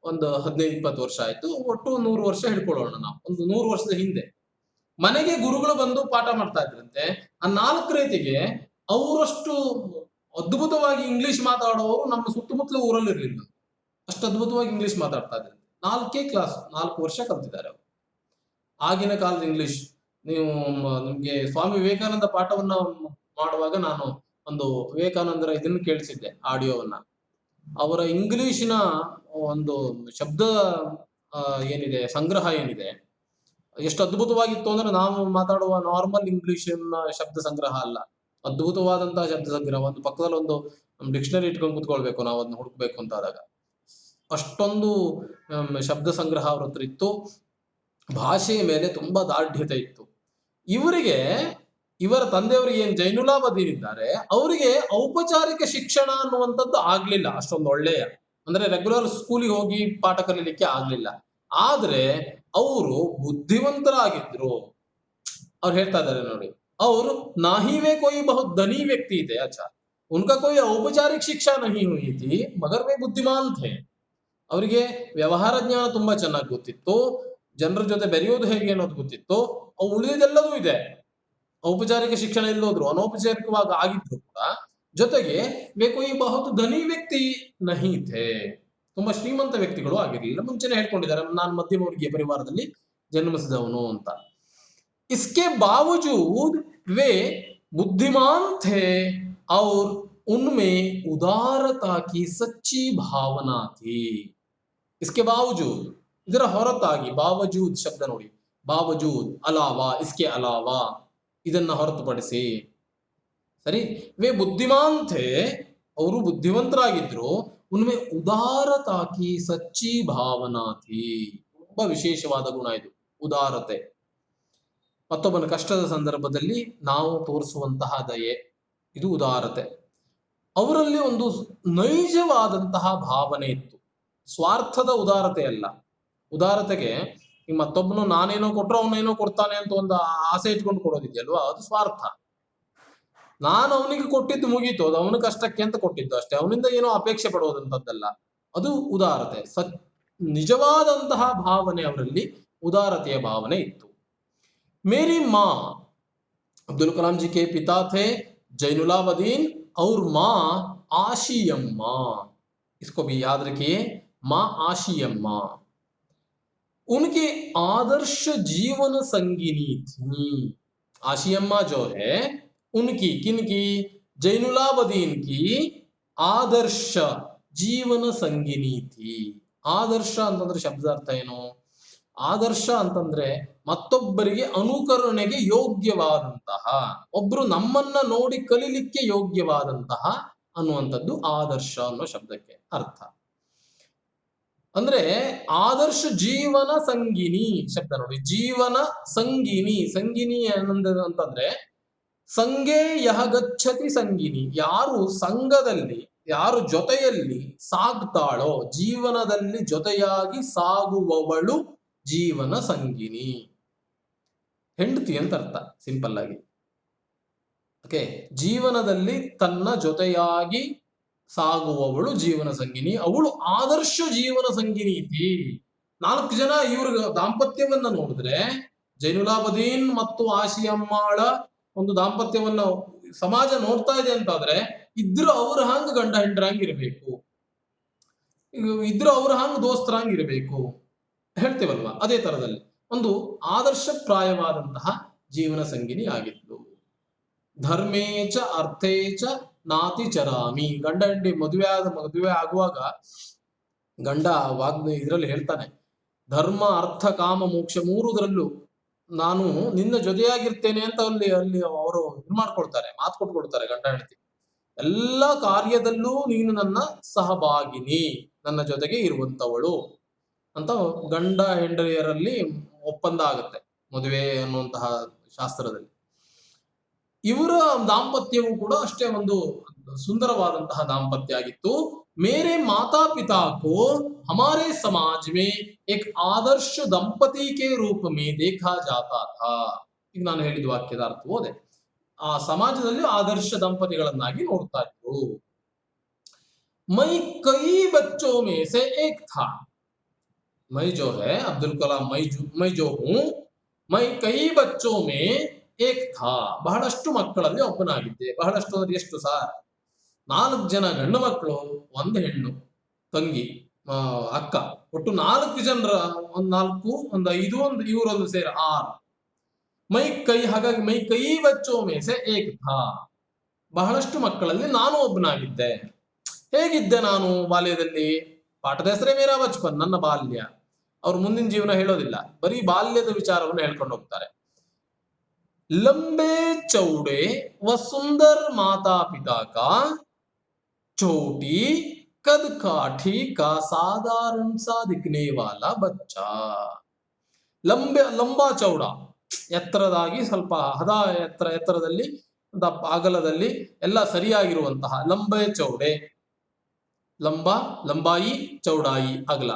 ಒಂದು 15-20 ವರ್ಷ ಆಯ್ತು, ಒಟ್ಟು 100 ವರ್ಷ ಹಿಡ್ಕೊಳ್ಳೋಣ ನಾವು. ಒಂದು 100 ವರ್ಷದ ಹಿಂದೆ ಮನೆಗೆ ಗುರುಗಳು ಬಂದು ಪಾಠ ಮಾಡ್ತಾ ಇದ್ರಂತೆ. ಆ 4ನೇತಿಗೆ ಅವರಷ್ಟು ಅದ್ಭುತವಾಗಿ ಇಂಗ್ಲಿಷ್ ಮಾತಾಡೋರು ನಮ್ಮ ಸುತ್ತಮುತ್ತಲ ಊರಲ್ಲಿ ಇರ್ಲಿಲ್ಲ, ಅಷ್ಟು ಅದ್ಭುತವಾಗಿ ಇಂಗ್ಲಿಷ್ ಮಾತಾಡ್ತಾ ಇದ್ರು. 4ನೇ ಕ್ಲಾಸ್, 4 ವರ್ಷ ಕಲ್ತಿದ್ದಾರೆ ಅವರು. ಆಗಿನ ಕಾಲದ ಇಂಗ್ಲಿಷ್, ನೀವು ನಿಮ್ಗೆ ಸ್ವಾಮಿ ವಿವೇಕಾನಂದ ಪಾಠವನ್ನ ಮಾಡುವಾಗ ನಾನು ಒಂದು ವಿವೇಕಾನಂದರ ಇದನ್ನು ಕೇಳಿಸಿದ್ದೆ, ಆಡಿಯೋವನ್ನ. ಅವರ ಇಂಗ್ಲಿಶಿನ ಒಂದು ಶಬ್ದ ಏನಿದೆ, ಸಂಗ್ರಹ ಏನಿದೆ, ಎಷ್ಟು ಅದ್ಭುತವಾಗಿತ್ತು ಅಂದ್ರೆ ನಾವು ಮಾತಾಡುವ ನಾರ್ಮಲ್ ಇಂಗ್ಲಿಷ್ ಶಬ್ದ ಸಂಗ್ರಹ ಅಲ್ಲ, ಅದ್ಭುತವಾದಂತಹ ಶಬ್ದ ಸಂಗ್ರಹ. ಒಂದು ಪಕ್ಕದಲ್ಲಿ ಒಂದು ಡಿಕ್ಷನರಿ ಇಟ್ಕೊಂಡು ಕುತ್ಕೊಳ್ಬೇಕು ನಾವು ಅದನ್ನ ಹುಡುಕ್ಬೇಕು ಅಂತ ಆದಾಗ. ಅಷ್ಟೊಂದು ಶಬ್ದ ಸಂಗ್ರಹ ಅವ್ರ ಹತ್ರ ಇತ್ತು. ಭಾಷೆಯ ಮೇಲೆ ತುಂಬಾ ದಾರ್ಢ್ಯತೆ ಇತ್ತು. ಇವರ ತಂದೆಯವರಿಗೆ ಏನ್ ಜೈನುಲಾಬ್ದೀನ್ ಇದ್ದಾರೆ, ಅವರಿಗೆ ಔಪಚಾರಿಕ ಶಿಕ್ಷಣ ಅನ್ನುವಂಥದ್ದು ಆಗ್ಲಿಲ್ಲ ಅಷ್ಟೊಂದು ಒಳ್ಳೆಯ, ಅಂದ್ರೆ ರೆಗ್ಯುಲರ್ ಸ್ಕೂಲಿಗೆ ಹೋಗಿ ಪಾಠ ಕಲೀಲಿಕ್ಕೆ ಆಗ್ಲಿಲ್ಲ. ಆದ್ರೆ ಅವರು ಬುದ್ಧಿವಂತರಾಗಿದ್ರು. ಅವ್ರು ಹೇಳ್ತಾ ಇದ್ದಾರೆ ನೋಡಿ, और ना ही वे कोई बहुत धनी व्यक्ति थे, अच्छा उनका कोई औपचारिक शिक्षा नहीं हुई थी, मगर वे बुद्धिमान थे. ಅವರಿಗೆ ವ್ಯವಹಾರ ಜ್ಞಾನ ತುಂಬಾ ಚೆನ್ನಾಗಿ ಗೊತ್ತಿತ್ತು, ಜನರ ಜೊತೆ ಬೆರೆಯೋದು ಹೇಗೆ ಅನ್ನೋದು ಗೊತ್ತಿತ್ತು. ಅವು ಉಳಿದೆಲ್ಲದೂ ಇದೆ. ಔಪಚಾರಿಕ ಶಿಕ್ಷಣ ಇಲ್ಲೋದ್ರು, ಅನೌಪಚಾರಿಕವಾಗಿ ಆಗಿದ್ರು ಕೂಡ, ಜೊತೆಗೆ वे कोई बहुत धनी व्यक्ति नहीं थे, ತುಂಬಾ ಶ್ರೀಮಂತ ವ್ಯಕ್ತಿಗಳು ಆಗಿರಲಿಲ್ಲ. ಮುಂಚೆನೆ ಹೇಳ್ಕೊಂಡಿದ್ದಾರೆ, ನಾನು ಮಧ್ಯಮ ವರ್ಗೀಯ ಪರಿವಾರದಲ್ಲಿ ಜನ್ಮಿಸಿದವನು ಅಂತ. इसके बावजूद वे बुद्धिमान थे और उनमें उदारता की सच्ची भावना थी. इसके बावजूद, ಇದರ ಹೊರತಾಗಿ, ಬಾವಜೂದ್ ಶಬ್ದ ನೋಡಿ, ಬಾವಜೂದ್, ಅಲಾವಾ, ಇಸ್ಕೆ ಅಲಾವಾ, ಇದನ್ನ ಹೊರತುಪಡಿಸಿ, ಸರಿ. ವೇ ಬುದ್ಧಿಮಾನ್ ಥೇ, ಅವರು ಬುದ್ಧಿವಂತರಾಗಿದ್ರು. ಉನ್ಮೆ ಉದಾರತಾ ಕಿ ಸಚ್ಚಿ ಭಾವನಾ ಥಿ. ತುಂಬಾ ವಿಶೇಷವಾದ ಗುಣ ಇದು, ಉದಾರತೆ. ಮತ್ತೊಬ್ಬನ ಕಷ್ಟದ ಸಂದರ್ಭದಲ್ಲಿ ನಾವು ತೋರಿಸುವಂತಹ ದಯೆ, ಇದು ಉದಾರತೆ. ಅವರಲ್ಲಿ ಒಂದು ನೈಜವಾದಂತಹ ಭಾವನೆ ಇತ್ತು, ಸ್ವಾರ್ಥದ ಉದಾರತೆ ಅಲ್ಲ. ಉದಾರತೆಗೆ ಈ ಮತ್ತೊಬ್ಬನು ನಾನೇನೋ ಕೊಟ್ಟರು ಅವನೇನೋ ಕೊಡ್ತಾನೆ ಅಂತ ಒಂದು ಆಸೆ ಇಟ್ಕೊಂಡು ಕೊಡೋದಿದೆಯಲ್ವಾ, ಅದು ಸ್ವಾರ್ಥ. ನಾನು ಅವನಿಗೆ ಕೊಟ್ಟಿದ್ದು ಮುಗೀತು, ಅದು ಅವನ ಕಷ್ಟಕ್ಕೆ ಅಂತ ಕೊಟ್ಟಿದ್ದು ಅಷ್ಟೇ, ಅವನಿಂದ ಏನೋ ಅಪೇಕ್ಷೆ ಪಡೋದಂಥದ್ದಲ್ಲ. ಅದು ಉದಾರತೆ. ನಿಜವಾದಂತಹ ಭಾವನೆ ಅವರಲ್ಲಿ, ಉದಾರತೆಯ ಭಾವನೆ ಇತ್ತು. ಮೇರಿ ಮಾ, ಅಬ್ದುಲ್ ಕಲಾಂ ಜಿ ಕೆ ಪಿತಾ ಥೇ ಜೈನುಲಾಬದೀನ್ और माँ आशी अम्मा. इसको भी याद रखिए, माँ आशी अम्मा उनके आदर्श जीवन संगिनी थी. आशी अम्मा जो है उनकी, किनकी? जैनुलाबदीन की आदर्श जीवन संगिनी थी. ಆದರ್ಶ ಅಂತಂದ್ರೆ ಶಬ್ದ ಅರ್ಥ ಏನು? ಆದರ್ಶ ಅಂತಂದ್ರೆ ಮತ್ತೊಬ್ಬರಿಗೆ ಅನುಕರಣೆಗೆ ಯೋಗ್ಯವಾದಂತಹ, ಒಬ್ರು ನಮ್ಮನ್ನ ನೋಡಿ ಕಲಿಲಿಕ್ಕೆ ಯೋಗ್ಯವಾದಂತಹ ಅನ್ನುವಂಥದ್ದು ಆದರ್ಶ ಅನ್ನೋ ಶಬ್ದಕ್ಕೆ ಅರ್ಥ. ಅಂದ್ರೆ ಆದರ್ಶ ಜೀವನ ಸಂಗಿನಿ ಶಬ್ದ ನೋಡಿ, ಜೀವನ ಸಂಗಿನಿ. ಸಂಗಿನಿ ಅಂತಂದ್ರೆ ಸಂಗೇ ಯಹ ಗಚ್ಚತಿ ಸಂಗಿನಿ, ಯಾರು ಸಂಘದಲ್ಲಿ, ಯಾರು ಜೊತೆಯಲ್ಲಿ ಸಾಗ್ತಾಳೋ, ಜೀವನದಲ್ಲಿ ಜೊತೆಯಾಗಿ ಸಾಗುವವಳು ಜೀವನ ಸಂಗಿನಿ. ಹೆಂಡತಿ ಅಂತ ಅರ್ಥ ಸಿಂಪಲ್ ಆಗಿ. ಓಕೆ, ಜೀವನದಲ್ಲಿ ತನ್ನ ಜೊತೆಯಾಗಿ ಸಾಗುವವಳು ಜೀವನ ಸಂಗಿನಿ, ಅವಳು ಆದರ್ಶ ಜೀವನ ಸಂಗಿನಿ ಇತಿ. 4 ಜನ ಇವ್ರ ದಾಂಪತ್ಯವನ್ನ ನೋಡಿದ್ರೆ, ಜೈನುಲಾಬದೀನ್ ಮತ್ತು ಆಶಿ ಅಮ್ಮಾಳ ಒಂದು ದಾಂಪತ್ಯವನ್ನ ಸಮಾಜ ನೋಡ್ತಾ ಇದೆ ಅಂತಾದ್ರೆ, ಇದ್ರು ಅವ್ರ ಹಂಗ ಗಂಡ ಹೆಂಡ್ರಂಗಿರ್ಬೇಕು, ಇದ್ರು ಅವ್ರ ಹಂಗ ದೋಸ್ತರಂಗಿರ್ಬೇಕು ಹೇಳ್ತೇವಲ್ವಾ, ಅದೇ ತರದಲ್ಲಿ ಒಂದು ಆದರ್ಶಪ್ರಾಯವಾದಂತಹ ಜೀವನ ಸಂಗಿನಿ ಆಗಿತ್ತು. ಧರ್ಮೇಚ ಅರ್ಥೇಚ ನಾತಿ ಚರಾಮಿ. ಗಂಡ ಹೆಂಡಿ ಮದುವೆ ಆಗುವಾಗ ಗಂಡ ಇದ್ರಲ್ಲಿ ಹೇಳ್ತಾನೆ, ಧರ್ಮ ಅರ್ಥ ಕಾಮ ಮೋಕ್ಷ 3ದರಲ್ಲೂ ನಾನು ನಿನ್ನ ಜೊತೆಯಾಗಿರ್ತೇನೆ ಅಂತ ಅಲ್ಲಿ ಅವರು ಮಾಡ್ಕೊಳ್ತಾರೆ, ಮಾತು ಕೊಟ್ಕೊಳ್ತಾರೆ ಗಂಡ ಹೆಂಡತಿ. ಎಲ್ಲ ಕಾರ್ಯದಲ್ಲೂ ನೀನು ನನ್ನ ಸಹಭಾಗಿನಿ, ನನ್ನ ಜೊತೆಗೆ ಇರುವಂತವಳು ಅಂತ ಗಂಡ ಹೆಂಡರಿಯರಲ್ಲಿ ಒಪ್ಪಂದ ಆಗುತ್ತೆ ಮದುವೆ ಅನ್ನುವಂತಹ ಶಾಸ್ತ್ರದಲ್ಲಿ. ಇವರ ದಾಂಪತ್ಯವು ಕೂಡ ಅಷ್ಟೇ ಒಂದು ಸುಂದರವಾದಂತಹ ದಾಂಪತ್ಯ ಆಗಿತ್ತು. ಮೇರೆ ಮಾತಾ ಪಿತಾ ಕೋ ಹಮಾರೆ ಸಮಾಜ್ ಮೇ ಏಕ್ ಆದರ್ಶ ದಂಪತಿ ಕೆ ರೂಪ ಮೇ ದೇಖಾ ಜಾತಾ ಥಾ. ಈಗ ನಾನು ಹೇಳಿದ ವಾಕ್ಯದ ಅರ್ಥ ಹೋದೆ, ಆ ಸಮಾಜದಲ್ಲಿ ಆದರ್ಶ ದಂಪತಿಗಳನ್ನಾಗಿ ನೋಡ್ತಾ ಇದ್ರು. ಮೈ ಕೈ ಬಚ್ಚೋ ಮೇ ಸೆ ಏಕ್ ಥಾ. ಮೈ ಜೋ ಹೈ ಅಬ್ದುಲ್ ಕಲಾಂ, ಮೈ ಜೋ ಹೂಂ, ಮೈ ಕೈ ಬಚ್ಚೋ ಮೇ ಏಕ್ ಥಾ. ಬಹಳಷ್ಟು ಮಕ್ಕಳಲ್ಲಿ ಒಬ್ಬನಾಗಿದ್ದೆ. ಬಹಳಷ್ಟು ಅಂದ್ರೆ ಎಷ್ಟು ಸಾರ್? 4 ಜನ ಗಂಡು ಮಕ್ಕಳು, 1 ಹೆಣ್ಣು ತಂಗಿ, ಅಕ್ಕ, ಒಟ್ಟು 4 ಜನರ, 4, 5, ಇವರೊಂದು ಸೇರಿ 6. ಮೈ ಕೈ, ಹಾಗಾಗಿ ಮೈ ಕೈ ಬಚ್ಚೋ ಮೇ ಸೆ ಏಕ್ ಥಾ. ಬಹಳಷ್ಟು ಮಕ್ಕಳಲ್ಲಿ ನಾನು ಒಬ್ಬನಾಗಿದ್ದೆ. ಹೇಗಿದ್ದೆ ನಾನು ಬಾಲ್ಯದಲ್ಲಿ? ಪಾಠದ ಹೆಸರೇ ಮೇರಾ ಬಚ್ಪನ್, ನನ್ನ ಬಾಲ್ಯ. ಅವ್ರು ಮುಂದಿನ ಜೀವನ ಹೇಳೋದಿಲ್ಲ, ಬರೀ ಬಾಲ್ಯದ ವಿಚಾರವನ್ನು ಹೇಳ್ಕೊಂಡು ಹೋಗ್ತಾರೆ. ಲಂಬೆ ಚೌಡೆ ವ ಸುಂದರ್ ಮಾತಾ ಪಿತಾ ಕಾ ಚೋಟಿ ಕದ್ ಕಾಠಿ ಕಾ ಸಾಧಾರಣ ಸಾ ದಿಕ್ನೆ ವಾಲಾ ಬಚ್ಚಾ. ಲಂಬಾ ಚೌಡ, ಎತ್ತರದಾಗಿ, ಸ್ವಲ್ಪ ಎತ್ತರದಲ್ಲಿ, ಅಗಲದಲ್ಲಿ ಎಲ್ಲ ಸರಿಯಾಗಿರುವಂತಹ. ಲಂಬೆ ಚೌಡೆ, ಲಂಬಾಯಿ, ಚೌಡಾಯಿ, ಅಗಲ,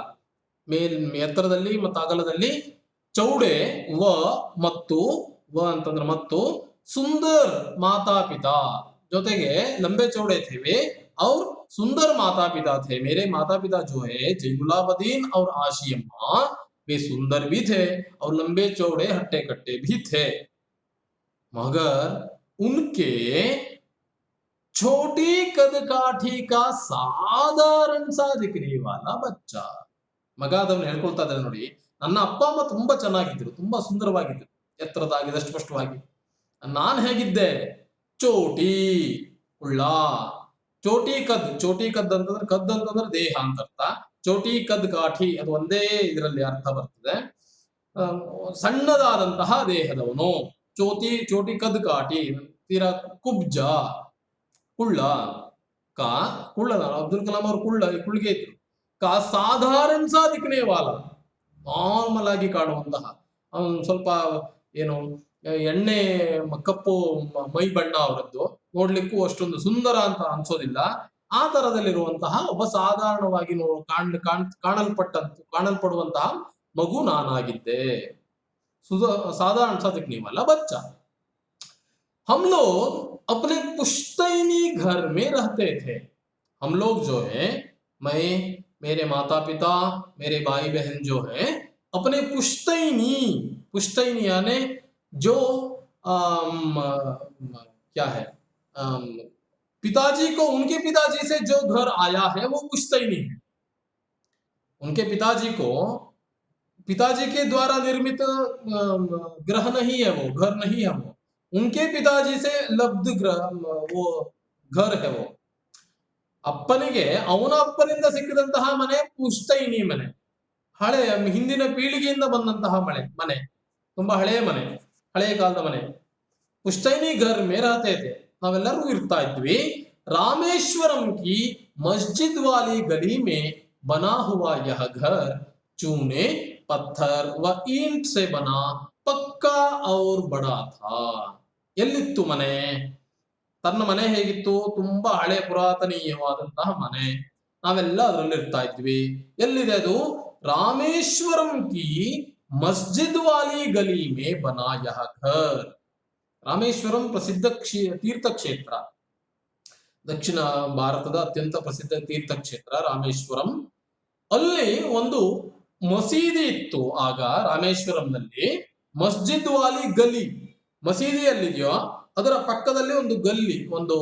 ಎತ್ತರದಲ್ಲಿ ಮತ್ತು ಅಗಲದಲ್ಲಿ. ಚೌಡೆ ವ ಅಂತಂದ್ರೆ ಮತ್ತು, ಸುಂದರ್ ಮಾತಾ ಪಿತಾ ಜೊತೆಗೆ लंबे चौड़े थे वे और सुंदर माता पिता थे. मेरे माता पिता जो है जैनुलाबदीन और आशी अम्मा, वे सुंदर भी थे और लंबे चौड़े हट्टे कट्टे भी थे. मगर उनके छोटी कद काठी का साधारण सा दिखने वाला बच्चा. ಮಗ ಅದನ್ನು ಹೇಳ್ಕೊಳ್ತಾ ಇದ್ದಾರೆ ನೋಡಿ, ನನ್ನ ಅಪ್ಪ ಅಮ್ಮ ತುಂಬಾ ಚೆನ್ನಾಗಿದ್ರು, ತುಂಬಾ ಸುಂದರವಾಗಿದ್ರು, ಎತ್ತರದಾಗಿದ್ದಷ್ಟು ಸ್ಪಷ್ಟವಾಗಿ. ನಾನ್ ಹೇಗಿದ್ದೆ? ಚೋಟಿ, ಉಳ್ಳ. ಚೋಟಿ ಕದ್ ಅಂತಂದ್ರೆ ದೇಹ ಅಂತ ಅರ್ಥ. ಚೋಟಿ ಕದ್ ಕಾಠಿ ಅದು ಒಂದೇ ಇದರಲ್ಲಿ ಅರ್ಥ ಬರ್ತದೆ. ಸಣ್ಣದಾದಂತಹ ದೇಹದವನು. ಚೋಟಿ ಕದ್ ಕಾಠಿ, ತೀರಾ ಕುಬ್ಜ, ಕುಳ್ಳ. का कुಳ್ಳ अब्दुल कलाम और ಕುಳ್ಳಿಗೆ ಇದ್ರು. का साधारण सा दिखने वाला, ನಾರ್ಮಲ್ ಆಗಿ ಕಾಣುವಂತಹ, ಸ್ವಲ್ಪ ಏನು ಎಣ್ಣೆ ಕಪ್ಪು ಮೈ ಬಣ್ಣ ಅವರದ್ದು, ನೋಡ್ಲಿಕ್ಕೂ ಅಷ್ಟೊಂದು ಸುಂದರ ಅಂತ ಅನ್ಸೋದಿಲ್ಲ. ಆ ತರದಲ್ಲಿರುವಂತಹ ಒಬ್ಬ ಸಾಧಾರಣವಾಗಿ ಕಾಣಲ್ಪಡುವಂತಹ ಮಗು ನಾನಾಗಿದ್ದೆ. साधारण सा दिखने वाला बच्चा. हम लोग अपने पुश्तैनी घर में रहते थे. हम लोग जो है, मैं, मेरे माता पिता, मेरे भाई बहन जो है, अपने पुश्तैनी यानी जो क्या है, पिताजी को, उनके पिताजी से जो घर आया है वो पुश्तैनी है. उनके पिताजी के द्वारा निर्मित ग्रह नहीं है वो, घर नहीं है वो, उनके पिताजी से लब्ध ग्रह, वो घर है वो. ಅಪ್ಪನಿಗೆ ಅವನ ಅಪ್ಪನಿಂದ ಸಿಕ್ಕಿದಂತಹ ಮನೆ ಪುಶ್ತೈನಿ ಮನೆ, ಹಳೆ ಹಿಂದಿನ ಪೀಳಿಗೆಯಿಂದ ಬಂದಂತಹ ಮನೆ, ತುಂಬಾ ಹಳೆಯ ಮನೆ, ಹಳೆಯ ಕಾಲದ ಮನೆ. ಪುಶ್ತೈನಿ ಘರ್ ಮೇ रहते थे, ನಾವೆಲ್ಲರೂ ಇರ್ತಾ ಇದ್ವಿ. रामेश्वरम की मस्जिद वाली गली में बना हुआ यह घर चूने, पत्थर व ईंट से बना, पक्का और बड़ा था. ಎಲ್ಲಿತ್ತು ಮನೆ? ತನ್ನ ಮನೆ ಹೇಗಿತ್ತು? ತುಂಬಾ ಹಳೆ ಪುರಾತನೀಯವಾದಂತಹ ಮನೆ. ನಾವೆಲ್ಲ ಅದರಲ್ಲಿ ಇರ್ತಾ ಇದ್ವಿ. ಎಲ್ಲಿದೆ ಅದು? ರಾಮೇಶ್ವರಂ ಕಿ ಮಸ್ಜಿದ್ ವಾಲಿ ಗಲಿ ಮೇ ಬನಾ ಯಹ ಘರ್. ರಾಮೇಶ್ವರಂ ಪ್ರಸಿದ್ಧ ತೀರ್ಥಕ್ಷೇತ್ರ, ದಕ್ಷಿಣ ಭಾರತದ ಅತ್ಯಂತ ಪ್ರಸಿದ್ಧ ತೀರ್ಥಕ್ಷೇತ್ರ ರಾಮೇಶ್ವರಂ. ಅಲ್ಲಿ ಒಂದು ಮಸೀದಿ ಇತ್ತು ಆಗ ರಾಮೇಶ್ವರಂನಲ್ಲಿ. ಮಸ್ಜಿದ್ ವಾಲಿ ಗಲಿ, ಮಸೀದಿ ಎಲ್ಲಿದೆಯೋ ಅದರ ಪಕ್ಕದಲ್ಲಿ ಒಂದು ಗಲ್ಲಿ, ಒಂದು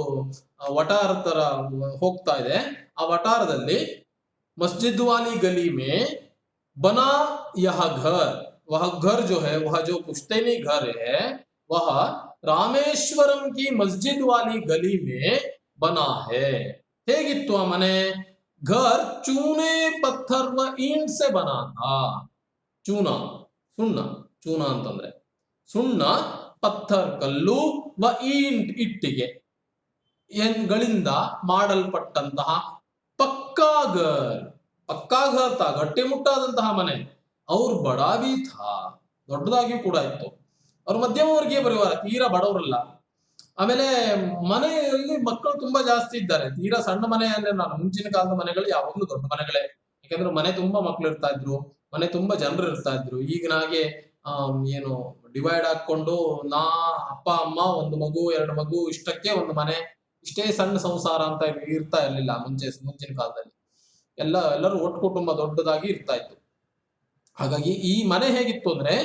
ವಟಾರ ತರ ಹೋಗ್ತಾ ಇದೆ. ಆ ವಟಾರದಲ್ಲಿ मस्जिद वाली गली में बना यह घर, वह घर जो है, वह जो पुश्तैनी घर है, वह रामेश्वरम की मस्जिद वाली गली में बना है. ಹೇಗಿತ್ತು ಆ ಮನೆ? घर चूने, पत्थर व ईंट से बना था. ಚೂನ, ಸುಣ್ಣ, ಚೂನ ಅಂತಂದ್ರೆ ಸುಣ್ಣ, ಪತ್ಥರ್ ಕಲ್ಲು, ವ ಈಂಟ್ ಇಟ್ಟಿಗೆ ಗಳಿಂದ ಮಾಡಲ್ಪಟ್ಟಂತಹ ಪಕ್ಕಾ ಘರ್, ಪಕ್ಕಾ ಘರ್ ತಾ, ಗಟ್ಟಿಮುಟ್ಟಾದಂತಹ ಮನೆ. ಅವ್ರ ಬಡಾ ಭೀ ಥಾ, ದೊಡ್ಡದಾಗಿಯೂ ಕೂಡ ಇತ್ತು. ಅವ್ರ ಮಧ್ಯಮ ವರ್ಗೀಯ ಪರಿವಾರ, ತೀರಾ ಬಡವರಲ್ಲ. ಆಮೇಲೆ ಮನೆಯಲ್ಲಿ ಮಕ್ಕಳು ತುಂಬಾ ಜಾಸ್ತಿ ಇದ್ದಾರೆ. ತೀರಾ ಸಣ್ಣ ಮನೆಯಲ್ಲೇ, ನಾನು ಮುಂಚಿನ ಕಾಲದ ಮನೆಗಳು ಯಾವಾಗ್ಲೂ ದೊಡ್ಡ ಮನೆಗಳೇ. ಯಾಕಂದ್ರೆ ಮನೆ ತುಂಬಾ ಮಕ್ಳು ಇರ್ತಾ ಇದ್ರು, ಮನೆ ತುಂಬಾ ಜನರು ಇರ್ತಾ ಇದ್ರು. ಈಗಿನ ಹಾಗೆ ಏನು ಡಿವೈಡ್ ಹಾಕೊಂಡು ಅಪ್ಪ ಅಮ್ಮ, ಒಂದು ಮಗು, ಎರಡು ಮಗು, ಇಷ್ಟಕ್ಕೆ ಒಂದು ಮನೆ, ಇಷ್ಟೇ ಸಣ್ಣ ಸಂಸಾರ ಅಂತ ಇರ್ತಾ ಇರ್ಲಿಲ್ಲ ಮುಂಚಿನ ಕಾಲದಲ್ಲಿ. ಎಲ್ಲರೂ ಒಟ್ಟು ಕುಟುಂಬ ದೊಡ್ಡದಾಗಿ ಇರ್ತಾ ಇತ್ತು. ಹಾಗಾಗಿ ಈ ಮನೆ ಹೇಗಿತ್ತು ಅಂದ್ರೆ,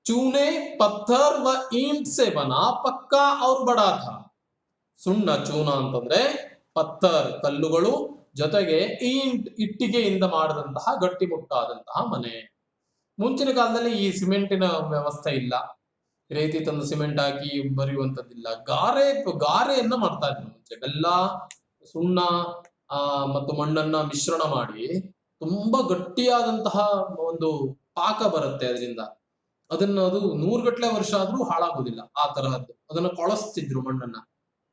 ಚೂನೆ, ಪತ್ಥರ್ ವ ಈಂಟ್ ಸೆ ಬನಾ, ಪಕ್ಕಾ ಔರ್ ಬಡಾ ಥಾ. ಸುಣ್ಣ, ಚೂನ ಅಂತಂದ್ರೆ ಪತ್ತರ್ ಕಲ್ಲುಗಳು, ಜೊತೆಗೆ ಈಂಟ್ ಇಟ್ಟಿಗೆಯಿಂದ ಮಾಡಿದಂತಹ ಗಟ್ಟಿಮುಟ್ಟಾದಂತಹ ಮನೆ. ಮುಂಚಿನ ಕಾಲದಲ್ಲಿ ಈ ಸಿಮೆಂಟಿನ ವ್ಯವಸ್ಥೆ ಇಲ್ಲ, ರೇತಿ ತಂದು ಸಿಮೆಂಟ್ ಹಾಕಿ ಬರೆಯುವಂತದ್ದಿಲ್ಲ. ಗಾರೆಯನ್ನ ಮಾಡ್ತಾ ಇದ್ರು ಮುಂಚೆ. ಬೆಲ್ಲ, ಸುಣ್ಣ ಮತ್ತು ಮಣ್ಣನ್ನ ಮಿಶ್ರಣ ಮಾಡಿ ತುಂಬಾ ಗಟ್ಟಿಯಾದಂತಹ ಒಂದು ಪಾಕ ಬರುತ್ತೆ ಅದರಿಂದ. ಅದು 100 ಗಟ್ಟಲೆ ವರ್ಷ ಆದ್ರೂ ಹಾಳಾಗೋದಿಲ್ಲ. ಆ ತರಹದ್ದು ಅದನ್ನ ಕೊಳಸ್ತಿದ್ರು.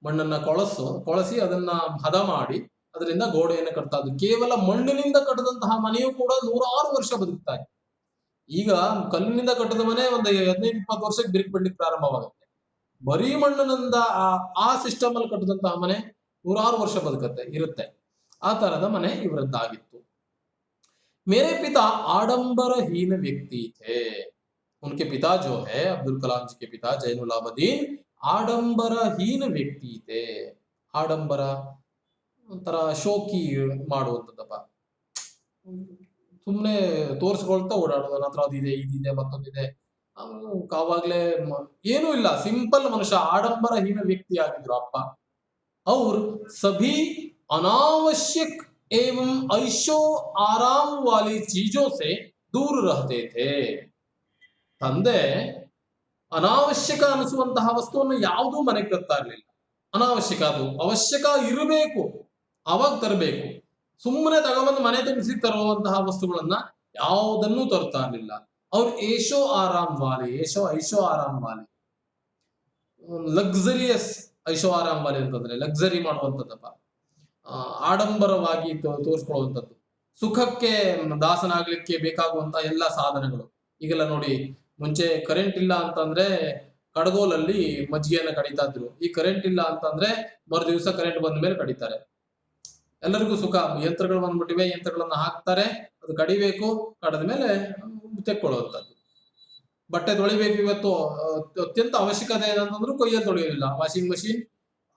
ಮಣ್ಣನ್ನ ಕೊಳಸಿ ಅದನ್ನ ಹದ ಮಾಡಿ ಅದರಿಂದ ಗೋಡೆಯನ್ನು ಕಟ್ತಾ ಇದ್ರು. ಕೇವಲ ಮಣ್ಣಿನಿಂದ ಕಟ್ಟದಂತಹ ಮನೆಯೂ ಕೂಡ 100 ವರ್ಷ ಬದುಕ್ತಾ ಇದೆ. ಈಗ ಕಲ್ಲಿನಿಂದ ಕಟ್ಟದ ಮನೆ ಒಂದು 15-20 ವರ್ಷಕ್ಕೆ ಬಿರುಕು ಬಿಡ್ಲಿಕ್ಕೆ ಪ್ರಾರಂಭವಾಗುತ್ತೆ. ಬರೀ ಮಣ್ಣಿನಿಂದ ಆ ಸಿಸ್ಟಮ್ ಅಲ್ಲಿ ಕಟ್ಟದಂತಹ ಮನೆ 100 ವರ್ಷ ಇರುತ್ತೆ. ಆ ತರದ ಮನೆ ಇವರದ್ದಾಗಿತ್ತು. मेरे पिता आडंबरहीन व्यक्ति थे. उनके पिता जो है, अब्दुल कलाम जी के पिता जैनुल आबदीन, ಆಡಂಬರಹೀನ ವ್ಯಕ್ತಿ ಇದೆ. ಆಡಂಬರ ಒಂಥರ ಶೋಕಿ ಮಾಡುವಂಥದ್ದಪ್ಪ, ಸುಮ್ಮನೆ ತೋರಿಸ್ಕೊಳ್ತಾ ಓಡಾಡೋದು. ನನ್ನ ಹತ್ರ ಅದಿದೆ, ಇದಿದೆ, ಮತ್ತೊಂದಿದೆ. ಆವಾಗ್ಲೇ ಏನೂ ಇಲ್ಲ, ಸಿಂಪಲ್ ಮನುಷ್ಯ, ಆಡಂಬರಹೀನ ವ್ಯಕ್ತಿ ಆಗಿದ್ರು ಅಪ್ಪ. ಅವ್ರ ಸಭಿ ಅನಾವಶ್ಯಕ एवं ऐशो आराम वाली चीजों से दूर रहते थे. ತಂದೆ ಅನಾವಶ್ಯಕ ಅನಿಸುವಂತಹ ವಸ್ತುವನ್ನು ಯಾವುದೂ ಮನೆಗೆ ತರ್ತಾ ಇರಲಿಲ್ಲ. ಅನಾವಶ್ಯಕ, ಅದು ಅವಶ್ಯಕ ಇರಬೇಕು ಅವಾಗ ತರಬೇಕು. ಸುಮ್ಮನೆ ತಗೊಂಬಂದು ಮನೆ ತುಂಬಿಸಿ ತರುವಂತಹ ವಸ್ತುಗಳನ್ನ ಯಾವುದನ್ನೂ ತರ್ತಾ ಇರಲಿಲ್ಲ. ಅವ್ರು ಐಶೋ ಆರಾಮ್ ವಾಲಿ ಲಕ್ಸರಿಯಸ್ ಐಶೋ ಆರಾಮ್ ವಾಲಿ ಅಂತಂದ್ರೆ ಲಕ್ಸರಿ ಮಾಡುವಂಥದ್ದಪ್ಪ, ಆಡಂಬರವಾಗಿ ತೋರಿಸ್ಕೊಳ್ಳುವಂಥದ್ದು, ಸುಖಕ್ಕೆ ದಾಸನಾಗ್ಲಿಕ್ಕೆ ಬೇಕಾಗುವಂತ ಎಲ್ಲ ಸಾಧನಗಳು. ಈಗೆಲ್ಲ ನೋಡಿ, ಮುಂಚೆ ಕರೆಂಟ್ ಇಲ್ಲ ಅಂತಂದ್ರೆ ಕಡಗೋಲಲ್ಲಿ ಮಜ್ಜಿಗೆಯನ್ನ ಕಡಿತಾ ಇದ್ರು. ಈ ಕರೆಂಟ್ ಇಲ್ಲ ಅಂತಂದ್ರೆ ಮರು ದಿವಸ ಕರೆಂಟ್ ಬಂದ ಮೇಲೆ ಕಡಿತಾರೆ. ಎಲ್ಲರಿಗೂ ಸುಖ, ಯಂತ್ರಗಳು ಬಂದ್ಬಿಟ್ಟಿವೆ, ಯಂತ್ರಗಳನ್ನ ಹಾಕ್ತಾರೆ, ಅದು ಕಡಿಬೇಕು, ಕಡದ ಮೇಲೆ ತೆಕ್ಕೊಳ್ಳುವಂಥದ್ದು. ಬಟ್ಟೆ ತೊಳಿಬೇಕು, ಇವತ್ತು ಅತ್ಯಂತ ಅವಶ್ಯಕತೆ ಏನಂತಂದ್ರೂ ಕೊಯ್ಯಲ್ಲಿ ತೊಳೆಯೋದಿಲ್ಲ, ವಾಷಿಂಗ್ ಮಷಿನ್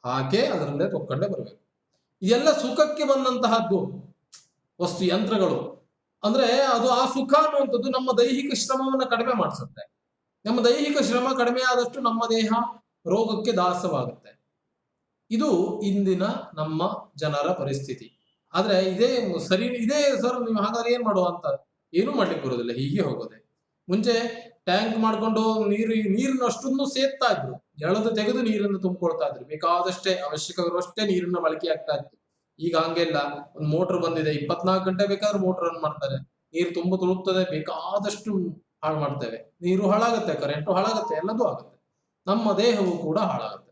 ಹಾಕಿ ಅದರಲ್ಲೇ ತೊಕ್ಕೊಂಡೇ ಬರಬೇಕು. ಇದೆಲ್ಲ ಸುಖಕ್ಕೆ ಬಂದಂತಹದ್ದು ವಸ್ತು, ಯಂತ್ರಗಳು. ಅಂದ್ರೆ ಅದು ಆ ಸುಖ ಅನ್ನುವಂಥದ್ದು ನಮ್ಮ ದೈಹಿಕ ಶ್ರಮವನ್ನ ಕಡಿಮೆ ಮಾಡಿಸುತ್ತೆ. ನಮ್ಮ ದೈಹಿಕ ಶ್ರಮ ಕಡಿಮೆ ಆದಷ್ಟು ನಮ್ಮ ದೇಹ ರೋಗಕ್ಕೆ ದಾಸವಾಗುತ್ತೆ. ಇದು ಇಂದಿನ ನಮ್ಮ ಜನರ ಪರಿಸ್ಥಿತಿ. ಆದ್ರೆ ಇದೇ ಸರಿ, ಇದೇ ಸರ್ ನೀವು ಹಾಗಾದ್ರೆ ಏನ್ ಮಾಡುವ ಅಂತ, ಏನು ಮಾಡ್ಲಿಕ್ಕೆ ಬರೋದಿಲ್ಲ, ಹೀಗೆ ಹೋಗೋದೆ. ಮುಂಚೆ ಟ್ಯಾಂಕ್ ಮಾಡ್ಕೊಂಡು ನೀರಿನಷ್ಟನ್ನು ಸೇರ್ತಾ ಇದ್ರು, ಎಳೆದು ತೆಗೆದು ನೀರನ್ನು ತುಂಬಿಕೊಳ್ತಾ ಇದ್ರು, ಬೇಕಾದಷ್ಟೇ ಅವಶ್ಯಕವಿರುವಷ್ಟೇ ನೀರನ್ನ ಬಳಕೆ ಆಗ್ತಾ ಇತ್ತು. ಈಗ ಹಂಗೆಲ್ಲ ಒಂದು ಮೋಟರ್ ಬಂದಿದೆ, 24 ಗಂಟೆ ಬೇಕಾದ್ರೂ ಮೋಟರ್ ರನ್ ಮಾಡ್ತಾರೆ, ನೀರು ತುಂಬ ತುಳುಕ್ತದೆ, ಬೇಕಾದಷ್ಟು ಹಾಳು ಮಾಡ್ತೇವೆ, ನೀರು ಹಾಳಾಗುತ್ತೆ, ಕರೆಂಟು ಹಾಳಾಗುತ್ತೆ, ಎಲ್ಲದೂ ಆಗುತ್ತೆ, ನಮ್ಮ ದೇಹವು ಕೂಡ ಹಾಳಾಗುತ್ತೆ.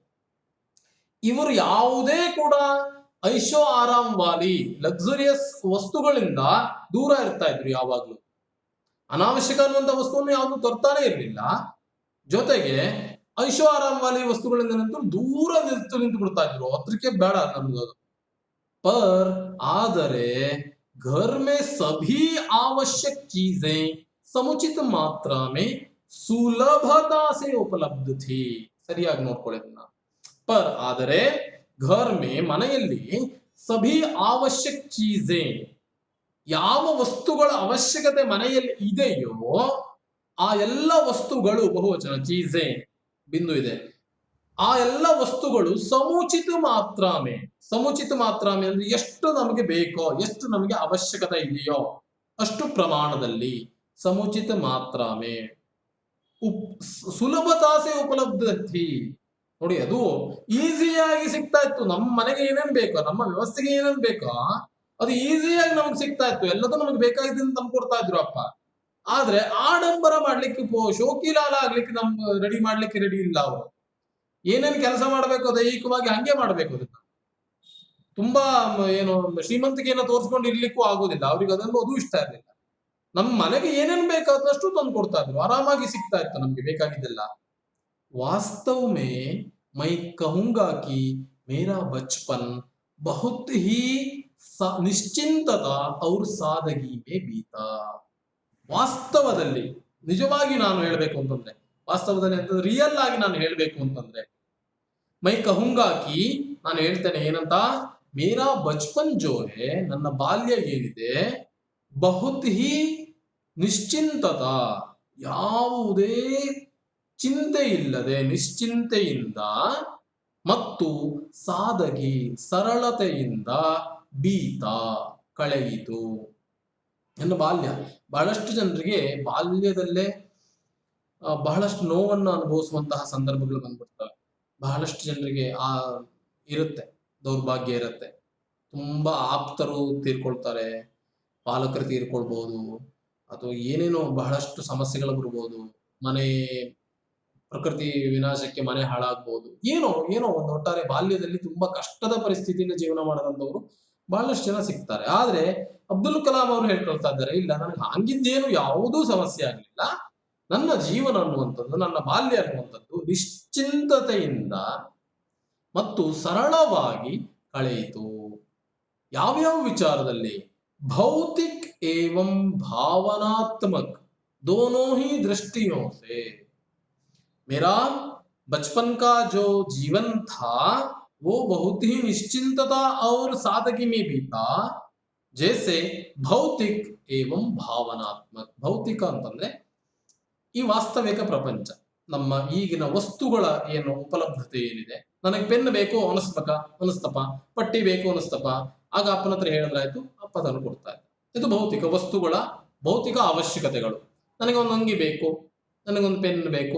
ಇವರು ಯಾವುದೇ ಕೂಡ ಐಶೋ ಆರಾಮ್ ವಾಲಿ ಲಕ್ಸುರಿಯಸ್ ವಸ್ತುಗಳಿಂದ ದೂರ ಇರ್ತಾ ಇದ್ರು. ಯಾವಾಗ್ಲೂ ಅನಾವಶ್ಯಕ ಅನ್ನುವಂತ ವಸ್ತುವನ್ನು ಯಾವುದು ತರ್ತಾನೆ ಇರಲಿಲ್ಲ. ಜೊತೆಗೆ ಐಶೋ ಆರಾಮ್ ವಾಲಿ ವಸ್ತುಗಳಿಂದ ನಂತರ ದೂರ ನಿಂತು ಬಿಡ್ತಾ ಇದ್ರು, ಹತ್ರಕ್ಕೆ ಬೇಡ ನಮ್ದು. पर ಆದರೆ घर में सभी आवश्यक चीजें समुचित मात्रा में सुलभता से उपलब्ध थी. ಸರಿಯಾಗಿ ನೋಡ್ಕೊಳ್ಳಿ ಇದನ್ನ. पर ಆದರೆ घर में ಮನೆಯಲ್ಲಿ ಸಭಿ ಅವಶ್ಯಕ ಚೀಸೆ, ಯಾವ ವಸ್ತುಗಳ ಅವಶ್ಯಕತೆ ಮನೆಯಲ್ಲಿ ಇದೆಯೋ ಆ ಎಲ್ಲ ವಸ್ತುಗಳು, ಬಹುವಚನ ಚೀಸೆ ಬಿಂದು ಇದೆ, ಆ ಎಲ್ಲ ವಸ್ತುಗಳು ಸಮುಚಿತ ಮಾತ್ರಾಮೆ. ಸಮುಚಿತ ಮಾತ್ರಾಮೆ ಅಂದ್ರೆ ಎಷ್ಟು ನಮಗೆ ಬೇಕೋ, ಎಷ್ಟು ನಮಗೆ ಅವಶ್ಯಕತೆ ಇದೆಯೋ ಅಷ್ಟು ಪ್ರಮಾಣದಲ್ಲಿ ಸಮುಚಿತ ಮಾತ್ರಾಮೆ. ಸುಲಭತಾಸೆ ಉಪಲಬ್ಧಿ. ನೋಡಿ, ಅದು ಈಸಿಯಾಗಿ ಸಿಗ್ತಾ ಇತ್ತು. ನಮ್ಮ ಮನೆಗೆ ಏನೇನ್ ಬೇಕೋ, ನಮ್ಮ ವ್ಯವಸ್ಥೆಗೆ ಏನೇನ್ ಬೇಕೋ ಅದು ಈಸಿಯಾಗಿ ನಮ್ಗೆ ಸಿಗ್ತಾ ಇತ್ತು. ಎಲ್ಲದೂ ನಮ್ಗೆ ಬೇಕಾಗಿದ್ದ ತಂದ್ಕೊಡ್ತಾ ಇದ್ರು ಅಪ್ಪ. ಆದ್ರೆ ಆಡಂಬರ ಮಾಡ್ಲಿಕ್ಕೆ, ಶೋಕಿಲಾಲ ಆಗ್ಲಿಕ್ಕೆ ರೆಡಿ ಮಾಡ್ಲಿಕ್ಕೆ ರೆಡಿ ಇಲ್ಲ ಅವರು. ಏನೇನ್ ಕೆಲಸ ಮಾಡ್ಬೇಕು ದೈಹಿಕವಾಗಿ ಹಂಗೆ ಮಾಡ್ಬೇಕು. ಅದನ್ನ ತುಂಬಾ ಏನು ಶ್ರೀಮಂತಿಕೆಯನ್ನ ತೋರಿಸ್ಕೊಂಡು ಇರ್ಲಿಕ್ಕೂ ಆಗುದಿಲ್ಲ ಅವ್ರಿಗೆ, ಅದನ್ನು ಅದು ಇಷ್ಟ ಇರಲಿಲ್ಲ. ನಮ್ಮ ಮನೆಗೆ ಏನೇನ್ ಬೇಕಾದಷ್ಟು ತಂದು ಕೊಡ್ತಾ ಇದ್ರು, ಆರಾಮಾಗಿ ಸಿಗ್ತಾ ಇತ್ತು ನಮ್ಗೆ ಬೇಕಾಗಿದ್ದೆಲ್ಲ. वास्तव में मैं कहूंगा कि मेरा बचपन बहुत ही ನಿಶ್ಚಿಂತತಾ और ಸಾದಗಿ में बीता. ವಾಸ್ತವದಲ್ಲಿ, ನಿಜವಾಗಿ ನಾನು ಹೇಳ್ಬೇಕು ಅಂತಂದ್ರೆ, ವಾಸ್ತವದಲ್ಲಿ ಅಂತಂದ್ರೆ ರಿಯಲ್ ಆಗಿ ನಾನು ಹೇಳ್ಬೇಕು ಅಂತಂದ್ರೆ, ಮೈ कहूंगा कि ನಾನು ಹೇಳ್ತೇನೆ ಏನಂತ, ಮೇರಾ ಬಚ್ಪನ್ ಜೋ ಹೇ, ನನ್ನ ಬಾಲ್ಯ ಏನಿದೆ, ಬಹುತ್ ಹಿ ನಿಶ್ಚಿಂತತಾ, ಯಾವುದೇ ಚಿಂತೆ ಇಲ್ಲದೆ ನಿಶ್ಚಿಂತೆಯಿಂದ, ಮತ್ತು ಸಾದಗಿ ಸರಳತೆಯಿಂದ ಬೀತ ಕಳೆಯಿತು. ನನ್ನ ಬಾಲ್ಯ, ಬಹಳಷ್ಟು ಜನರಿಗೆ ಬಾಲ್ಯದಲ್ಲೇ ಬಹಳಷ್ಟು ನೋವನ್ನು ಅನುಭವಿಸುವಂತಹ ಸಂದರ್ಭಗಳು ಬಂದ್ಬಿಡ್ತವೆ. ಬಹಳಷ್ಟು ಜನರಿಗೆ ಇರುತ್ತೆ, ದೌರ್ಭಾಗ್ಯ ಇರುತ್ತೆ. ತುಂಬಾ ಆಪ್ತರು ತೀರ್ಕೊಳ್ತಾರೆ, ಪಾಲಕರು ತೀರ್ಕೊಳ್ಬಹುದು, ಅಥವಾ ಏನೇನೋ ಬಹಳಷ್ಟು ಸಮಸ್ಯೆಗಳು ಬರ್ಬೋದು, ಮನೆ ಪ್ರಕೃತಿ ವಿನಾಶಕ್ಕೆ ಮನೆ ಹಾಳಾಗ್ಬೋದು, ಏನೋ ಏನೋ ಒಂದು ಒಟ್ಟಾರೆ ಬಾಲ್ಯದಲ್ಲಿ ತುಂಬಾ ಕಷ್ಟದ ಪರಿಸ್ಥಿತಿಯಿಂದ ಜೀವನ ಮಾಡಿದಂಥವ್ರು ಬಹಳಷ್ಟು ಜನ ಸಿಗ್ತಾರೆ. ಆದ್ರೆ ಅಬ್ದುಲ್ ಕಲಾಂ ಅವರು ಹೇಳ್ಕೊಳ್ತಾ ಇದ್ದಾರೆ, ಇಲ್ಲ ನನಗೆ ಹಂಗಿದ್ದೇನು ಯಾವುದೂ ಸಮಸ್ಯೆ ಆಗಲಿಲ್ಲ, ನನ್ನ ಜೀವನ ಅನ್ನುವಂಥದ್ದು, ನನ್ನ ಬಾಲ್ಯ ಅನ್ನುವಂಥದ್ದು ನಿಶ್ಚಿಂತತೆಯಿಂದ ಮತ್ತು ಸರಳವಾಗಿ ಕಳೆಯಿತು. ಯಾವ್ಯಾವ ವಿಚಾರದಲ್ಲಿ? ಭೌತಿಕ್ ಏವಂ ಭಾವನಾತ್ಮಕ್ दोनों ही दृष्टियों से मेरा बचपन का जो जीवन था वो बहुत ही निश्चिंतता और सादगी में बीता. जैसे भौतिक एवं भावनात्मक. ಭೌತಿಕ ಅಂತಂದ್ರೆ ಈ ವಾಸ್ತವಿಕ ಪ್ರಪಂಚ, ನಮ್ಮ ಈಗಿನ ವಸ್ತುಗಳ ಏನು ಉಪಲಬ್ಧತೆ ಏನಿದೆ, ನನಗೆ ಪೆನ್ ಬೇಕು ಅನಿಸ್ತಪ್ಪ, ಪಟ್ಟಿ ಬೇಕು ಅನಿಸ್ತಪ್ಪ, ಆಗ ಅಪ್ಪನ ಹತ್ರ ಹೇಳಿದ್ರಾಯ್ತು, ಅಪ್ಪ ತಂದು ಕೊಡ್ತಾ ಇದ್ದ. ಇದು ಭೌತಿಕ ವಸ್ತುಗಳ ಭೌತಿಕ ಅವಶ್ಯಕತೆಗಳು. ನನಗೆ ಒಂದು ಅಂಗಿ ಬೇಕು, ನನಗೊಂದು ಪೆನ್ ಬೇಕು,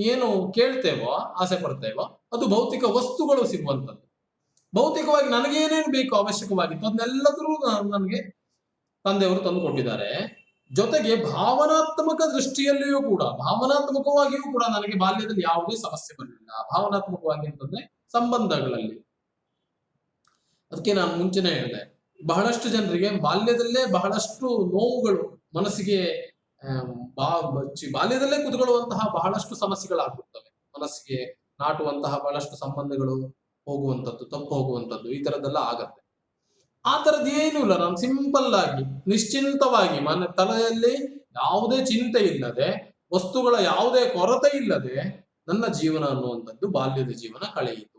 ಏನು ಕೇಳ್ತೇವೋ, ಆಸೆ ಪಡ್ತೇವೋ, ಅದು ಭೌತಿಕ ವಸ್ತುಗಳು ಸಿಗುವಂಥದ್ದು. ಭೌತಿಕವಾಗಿ ನನಗೇನೇನು ಬೇಕು ಅವಶ್ಯಕವಾಗಿತ್ತು ಅದನ್ನೆಲ್ಲದರೂ ನನಗೆ ತಂದೆಯವರು ತಂದು ಕೊಟ್ಟಿದ್ದಾರೆ. ಜೊತೆಗೆ ಭಾವನಾತ್ಮಕ ದೃಷ್ಟಿಯಲ್ಲಿಯೂ ಕೂಡ, ಭಾವನಾತ್ಮಕವಾಗಿಯೂ ಕೂಡ ನನಗೆ ಬಾಲ್ಯದಲ್ಲಿ ಯಾವುದೇ ಸಮಸ್ಯೆ ಬರಲಿಲ್ಲ. ಭಾವನಾತ್ಮಕವಾಗಿ ಅಂತಂದ್ರೆ ಸಂಬಂಧಗಳಲ್ಲಿ. ಅದಕ್ಕೆ ನಾನು ಮುಂಚೆನೆ ಹೇಳಿದೆ, ಬಹಳಷ್ಟು ಜನರಿಗೆ ಬಾಲ್ಯದಲ್ಲೇ ಬಹಳಷ್ಟು ನೋವುಗಳು ಮನಸ್ಸಿಗೆ ಬಾಲ್ಯದಲ್ಲೇ ಕುತ್ಕೊಳ್ಳುವಂತಹ ಬಹಳಷ್ಟು ಸಮಸ್ಯೆಗಳಾಗ್ಬಿಡ್ತವೆ. ಮನಸ್ಸಿಗೆ ನಾಟುವಂತಹ ಬಹಳಷ್ಟು ಸಂಬಂಧಗಳು ಹೋಗುವಂಥದ್ದು, ತಪ್ಪು ಹೋಗುವಂಥದ್ದು, ಈ ತರದ್ದೆಲ್ಲ ಆಗತ್ತೆ. ಆ ತರದ್ದು ಏನೂ ಇಲ್ಲ. ನಾನು ಸಿಂಪಲ್ ಆಗಿ ನಿಶ್ಚಿಂತವಾಗಿ ತಲೆಯಲ್ಲಿ ಯಾವುದೇ ಚಿಂತೆ ಇಲ್ಲದೆ, ವಸ್ತುಗಳ ಯಾವುದೇ ಕೊರತೆ ಇಲ್ಲದೆ ನನ್ನ ಜೀವನ ಅನ್ನುವಂಥದ್ದು ಬಾಲ್ಯದ ಜೀವನ ಕಳೆಯಿತು.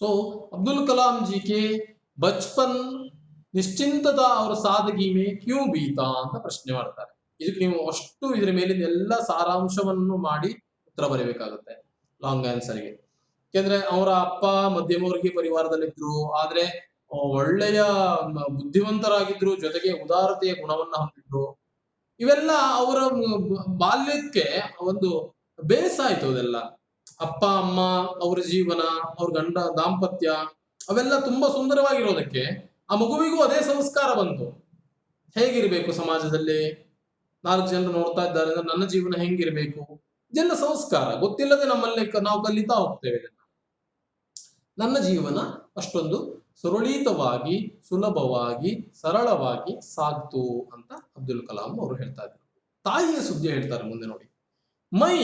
सो अब्दुल कलाम जी के बचपन ನಿಶ್ಚಿಂತದ ಅವರ ಸಾದಗಿ ಮೇ ಕ್ಯೂ ಬೀತಾ ಅಂತ ಪ್ರಶ್ನೆ ಮಾಡ್ತಾರೆ. ಇದಕ್ಕೆ ನೀವು ಅಷ್ಟು ಇದರ ಮೇಲಿನ ಎಲ್ಲ ಸಾರಾಂಶವನ್ನು ಮಾಡಿ ಉತ್ತರ ಬರೀಬೇಕಾಗುತ್ತೆ ಲಾಂಗ್ ಆನ್ಸರ್ಗೆ. ಯಾಕೆಂದ್ರೆ ಅವರ ಅಪ್ಪ ಮಧ್ಯಮ ವರ್ಗೀಯ ಪರಿವಾರದಲ್ಲಿದ್ರು, ಆದ್ರೆ ಒಳ್ಳೆಯ ಬುದ್ಧಿವಂತರಾಗಿದ್ರು, ಜೊತೆಗೆ ಉದಾರತೆಯ ಗುಣವನ್ನ ಹೊಂದಿದ್ರು. ಇವೆಲ್ಲ ಅವರ ಬಾಲ್ಯಕ್ಕೆ ಒಂದು ಬೇಸಾಯ್ತು. ಅದೆಲ್ಲ ಅಪ್ಪ ಅಮ್ಮ, ಅವರ ಜೀವನ, ಅವ್ರ ಗಂಡ ದಾಂಪತ್ಯ, ಅವೆಲ್ಲ ತುಂಬಾ ಸುಂದರವಾಗಿರೋದಕ್ಕೆ ಆ ಮಗುವಿಗೂ ಅದೇ ಸಂಸ್ಕಾರ ಬಂತು. ಹೇಗಿರ್ಬೇಕು ಸಮಾಜದಲ್ಲಿ, 4 ಜನರು ನೋಡ್ತಾ ಇದ್ದಾರೆ ಅಂದ್ರೆ ನನ್ನ ಜೀವನ ಹೆಂಗಿರ್ಬೇಕು, ಇದೆಲ್ಲ ಸಂಸ್ಕಾರ ಗೊತ್ತಿಲ್ಲದೆ ನಮ್ಮಲ್ಲಿ ನಾವು ಕಲಿತಾ ಹೋಗ್ತೇವೆ. ನನ್ನ ಜೀವನ ಅಷ್ಟೊಂದು ಸುರಳಿತವಾಗಿ, ಸುಲಭವಾಗಿ, ಸರಳವಾಗಿ ಸಾಗ್ತು ಅಂತ ಅಬ್ದುಲ್ ಕಲಾಂ ಅವರು ಹೇಳ್ತಾ ಇದ್ರು. ತಾಯಿಯ ಸುದ್ದಿ ಹೇಳ್ತಾರೆ ಮುಂದೆ ನೋಡಿ. ಮೈ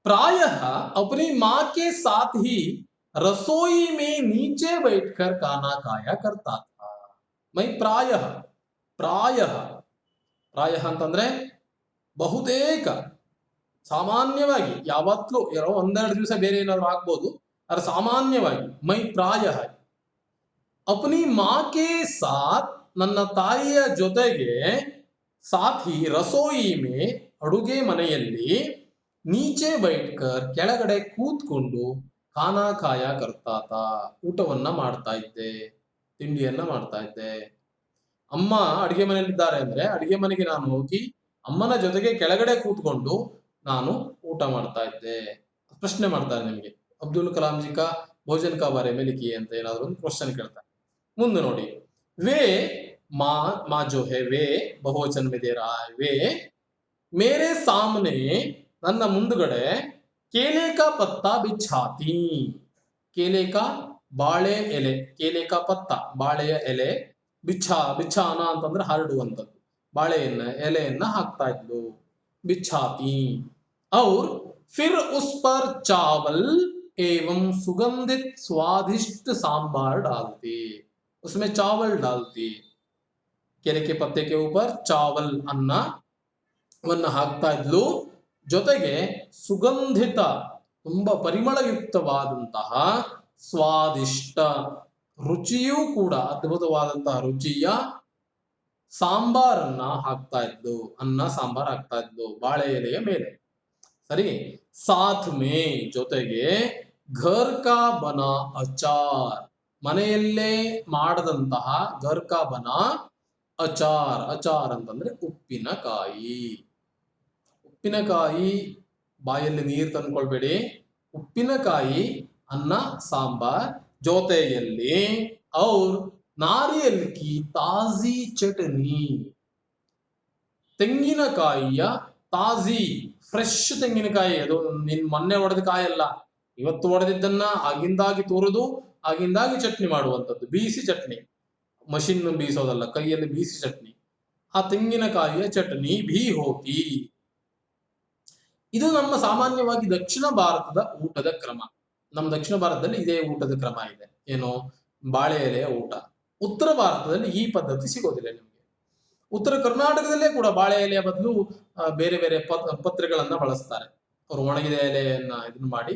प्रायः अपनी माँ के साथ ही रसोई में नीचे बैठकर खाना खाया करता था. मैं प्रायः प्रायः प्रायः ಅಂತಂದ್ರೆ ಬಹುತೇಕ, ಸಾಮಾನ್ಯವಾಗಿ, ಯಾವತ್ತೂ ಒಂದೆರಡು ದಿವಸ ಬೇರೆ ಏನಾದ್ರು ಆಗ್ಬೋದು, ಆದರೆ ಸಾಮಾನ್ಯವಾಗಿ ಮೈ ಪ್ರಾಯಃ ಅಪ್ನಿ ಮಾ ಕೆ ಸಾಥ್, ನನ್ನ ತಾಯಿಯ ಜೊತೆಗೆ, ಸಾಥಿ ರಸೋಯಿ ಮೇ, ಅಡುಗೆ ಮನೆಯಲ್ಲಿ, ನೀಚೆ ಬೈಟ್ಕರ್, ಕೆಳಗಡೆ ಕೂತ್ಕೊಂಡು, ಖಾನಾ ಖಾಯ ಕರ್ತಾತ, ಊಟವನ್ನ ಮಾಡ್ತಾ ಇದ್ದೆ, ತಿಂಡಿಯನ್ನ ಮಾಡ್ತಾ ಇದ್ದೆ. ಅಮ್ಮ ಅಡಿಗೆ ಮನೆಯಲ್ಲಿದ್ದಾರೆ ಅಂದ್ರೆ ಅಡಿಗೆ ಮನೆಗೆ ನಾನು ಹೋಗಿ ಅಮ್ಮನ ಜೊತೆಗೆ ಕೆಳಗಡೆ ಕೂತ್ಕೊಂಡು ನಾನು ಊಟ ಮಾಡ್ತಾ ಇದ್ದೆ. ಪ್ರಶ್ನೆ ಮಾಡ್ತಾರೆ ನಿಮಗೆ, ಅಬ್ದುಲ್ ಕಲಾಂ ಜಿ ಕಾ ಭೋಜನ್ ಕಾ ಬಾರೆ ಮೇ ಲಿಖಿಯೇ ಅಂತ ಏನಾದ್ರು ಒಂದು ಕ್ವಶನ್ ಕೇಳ್ತಾರೆ. ಮುಂದೆ ನೋಡಿ, ವೇ ಮಾ ಜೋ ಹೇ ವೇ ಬಹುವಚನ ಮೇ ದೇ ರಹಾ ಹೈ, ವೇ ಮೇರೆ ಸಾಮನೆ, ನನ್ನ ಮುಂದುಗಡೆ, ಕೇಲೆ ಕಾ ಪತ್ತಾ ಬಿಚ್ಛಾತಿ, ಕೇಲೆ ಕಾ ಬಾಳೆ ಎಲೆ, ಕೇಲೆ ಕಾ ಪತ್ತ ಬಾಳೆಯ ಎಲೆ, ಬಿಚ್ಛಾನ ಅಂತಂದ್ರೆ ಹರಡುವಂಥದ್ದು, ಬಾಳೆಯನ್ನ ಎಲೆಯನ್ನ ಹಾಕ್ತಾ ಇದ್ಲು, ಬಿಚ್ಛಾತಿ. ಔರ್ ಫಿರ್ ಉಸ್ ಪರ್ ಚಾವಲ್ एवं सुगंधित स्वादिष्ट सांबार डालती, उसमें चावल डालती, केले के पत्ते के ऊपर चावल अन्न वन्न ಹಾಕ್ತಾ ಇದ್ಲು, ಜೊತೆಗೆ ಸುಗಂಧಿತ, ತುಂಬಾ ಪರಿಮಳಯುಕ್ತವಾದಂತಹ, ಸ್ವಾದಿಷ್ಟ, ರುಚಿಯೂ ಕೂಡ ಅದ್ಭುತವಾದಂತಹ ರುಚಿಯ ಸಾಂಬಾರನ್ನ ಹಾಕ್ತಾ ಇದ್ಲು, ಅನ್ನ ಸಾಂಬಾರ್ ಹಾಕ್ತಾ ಇದ್ಲು ಬಾಳೆ ಎಲೆಯ ಮೇಲೆ. ಸರಿ, ಸಾಥ್ ಮೇ, ಜೊತೆಗೆ, ಘರ್ ಕಾ ಬನಾ ಅಚಾರ್, ಮನೆಯಲ್ಲೇ ಮಾಡದಂತಹ, ಘರ್ ಕಾ ಬನಾ ಅಚಾರ್, ಅಚಾರ್ ಅಂತಂದ್ರೆ ಉಪ್ಪಿನಕಾಯಿ. ಉಪ್ಪಿನಕಾಯಿ, ಬಾಯಲ್ಲಿ ನೀರು ತಂದ್ಕೊಳ್ಬೇಡಿ, ಉಪ್ಪಿನಕಾಯಿ, ಅನ್ನ ಸಾಂಬಾರ್ ಜೊತೆಯಲ್ಲಿ, ಔರ್ ನಾರಿಯಲ್ ಕಿ ತಾಜಿ ಚಟನಿ, ತೆಂಗಿನಕಾಯಿಯ ತಾಜಿ ಫ್ರೆಶ್ ತೆಂಗಿನಕಾಯಿ, ಅದು ಮೊನ್ನೆ ಒಡೆದ ಕಾಯಲ್ಲ, ಇವತ್ತು ಒಡೆದಿದ್ದನ್ನ ಆಗಿಂದಾಗಿ ತುರಿದು ಆಗಿಂದಾಗಿ ಚಟ್ನಿ ಮಾಡುವಂಥದ್ದು, ಬೀಸಿ ಚಟ್ನಿ, ಮಷಿನ್ ಬೀಸೋದಲ್ಲ, ಕೈಯಲ್ಲಿ ಬೀಸಿ ಚಟ್ನಿ, ಆ ತೆಂಗಿನಕಾಯಿಯ ಚಟ್ನಿ ಭೀ ಹೋತಿ. ಇದು ನಮ್ಮ ಸಾಮಾನ್ಯವಾಗಿ ದಕ್ಷಿಣ ಭಾರತದ ಊಟದ ಕ್ರಮ. ನಮ್ಮ ದಕ್ಷಿಣ ಭಾರತದಲ್ಲಿ ಇದೇ ಊಟದ ಕ್ರಮ ಇದೆ, ಏನು, ಬಾಳೆ ಎಲೆಯ ಊಟ. ಉತ್ತರ ಭಾರತದಲ್ಲಿ ಈ ಪದ್ಧತಿ ಸಿಗೋದಿಲ್ಲ ನಿಮಗೆ. ಉತ್ತರ ಕರ್ನಾಟಕದಲ್ಲೇ ಕೂಡ ಬಾಳೆ ಎಲೆಯ ಬದಲು ಬೇರೆ ಬೇರೆ ಪತ್ರೆಗಳನ್ನ ಬಳಸ್ತಾರೆ. ಅವರು ಒಣಗಿದ ಎಲೆಯನ್ನ ಇದನ್ನ ಮಾಡಿ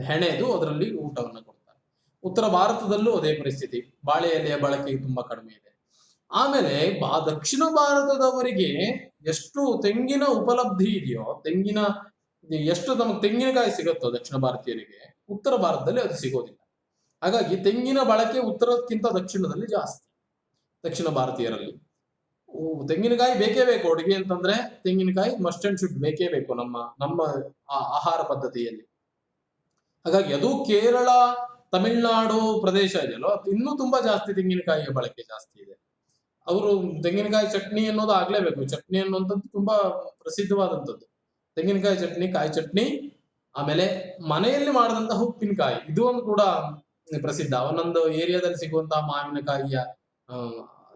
ಹೆಣೆದು ಅದರಲ್ಲಿ ಊಟವನ್ನ ಕೊಡ್ತಾರೆ. ಉತ್ತರ ಭಾರತದಲ್ಲೂ ಅದೇ ಪರಿಸ್ಥಿತಿ, ಬಾಳೆ ಎಲೆಯ ಬಳಕೆ ತುಂಬಾ ಕಡಿಮೆ ಇದೆ. ಆಮೇಲೆ ದಕ್ಷಿಣ ಭಾರತದವರಿಗೆ ಎಷ್ಟು ತೆಂಗಿನ ಉಪಲಬ್ಧಿ ಇದೆಯೋ, ಎಷ್ಟು ನಮಗೆ ತೆಂಗಿನಕಾಯಿ ಸಿಗುತ್ತೋ ದಕ್ಷಿಣ ಭಾರತೀಯರಿಗೆ, ಉತ್ತರ ಭಾರತದಲ್ಲಿ ಅದು ಸಿಗೋದಿಲ್ಲ. ಹಾಗಾಗಿ ತೆಂಗಿನ ಬಳಕೆ ಉತ್ತರಕ್ಕಿಂತ ದಕ್ಷಿಣದಲ್ಲಿ ಜಾಸ್ತಿ. ದಕ್ಷಿಣ ಭಾರತೀಯರಲ್ಲಿ ತೆಂಗಿನಕಾಯಿ ಬೇಕೇ ಬೇಕು, ಅಡುಗೆ ಅಂತಂದ್ರೆ ತೆಂಗಿನಕಾಯಿ ಮಸ್ಟ್ ಅಂಡ್ ಶುಡ್ ಬೇಕೇ ಬೇಕು ನಮ್ಮ ಆಹಾರ ಪದ್ಧತಿಯಲ್ಲಿ. ಹಾಗಾಗಿ ಅದು ಕೇರಳ, ತಮಿಳುನಾಡು ಪ್ರದೇಶ ಇದೆಯಲ್ಲೋ ಇನ್ನೂ ತುಂಬಾ ಜಾಸ್ತಿ ತೆಂಗಿನಕಾಯಿಯ ಬಳಕೆ ಜಾಸ್ತಿ ಇದೆ. ಅವರು ತೆಂಗಿನಕಾಯಿ ಚಟ್ನಿ ಅನ್ನೋದು ಆಗ್ಲೇಬೇಕು. ಚಟ್ನಿ ಅನ್ನುವಂಥದ್ದು ತುಂಬಾ ಪ್ರಸಿದ್ಧವಾದಂಥದ್ದು. ತೆಂಗಿನಕಾಯಿ ಚಟ್ನಿ, ಕಾಯಿ ಚಟ್ನಿ, ಆಮೇಲೆ ಮನೆಯಲ್ಲಿ ಮಾಡಿದಂತಹ ಉಪ್ಪಿನಕಾಯಿ, ಇದು ಒಂದು ಕೂಡ ಪ್ರಸಿದ್ಧ. ಒಂದೊಂದು ಏರಿಯಾದಲ್ಲಿ ಸಿಗುವಂತಹ ಮಾವಿನಕಾಯಿಯ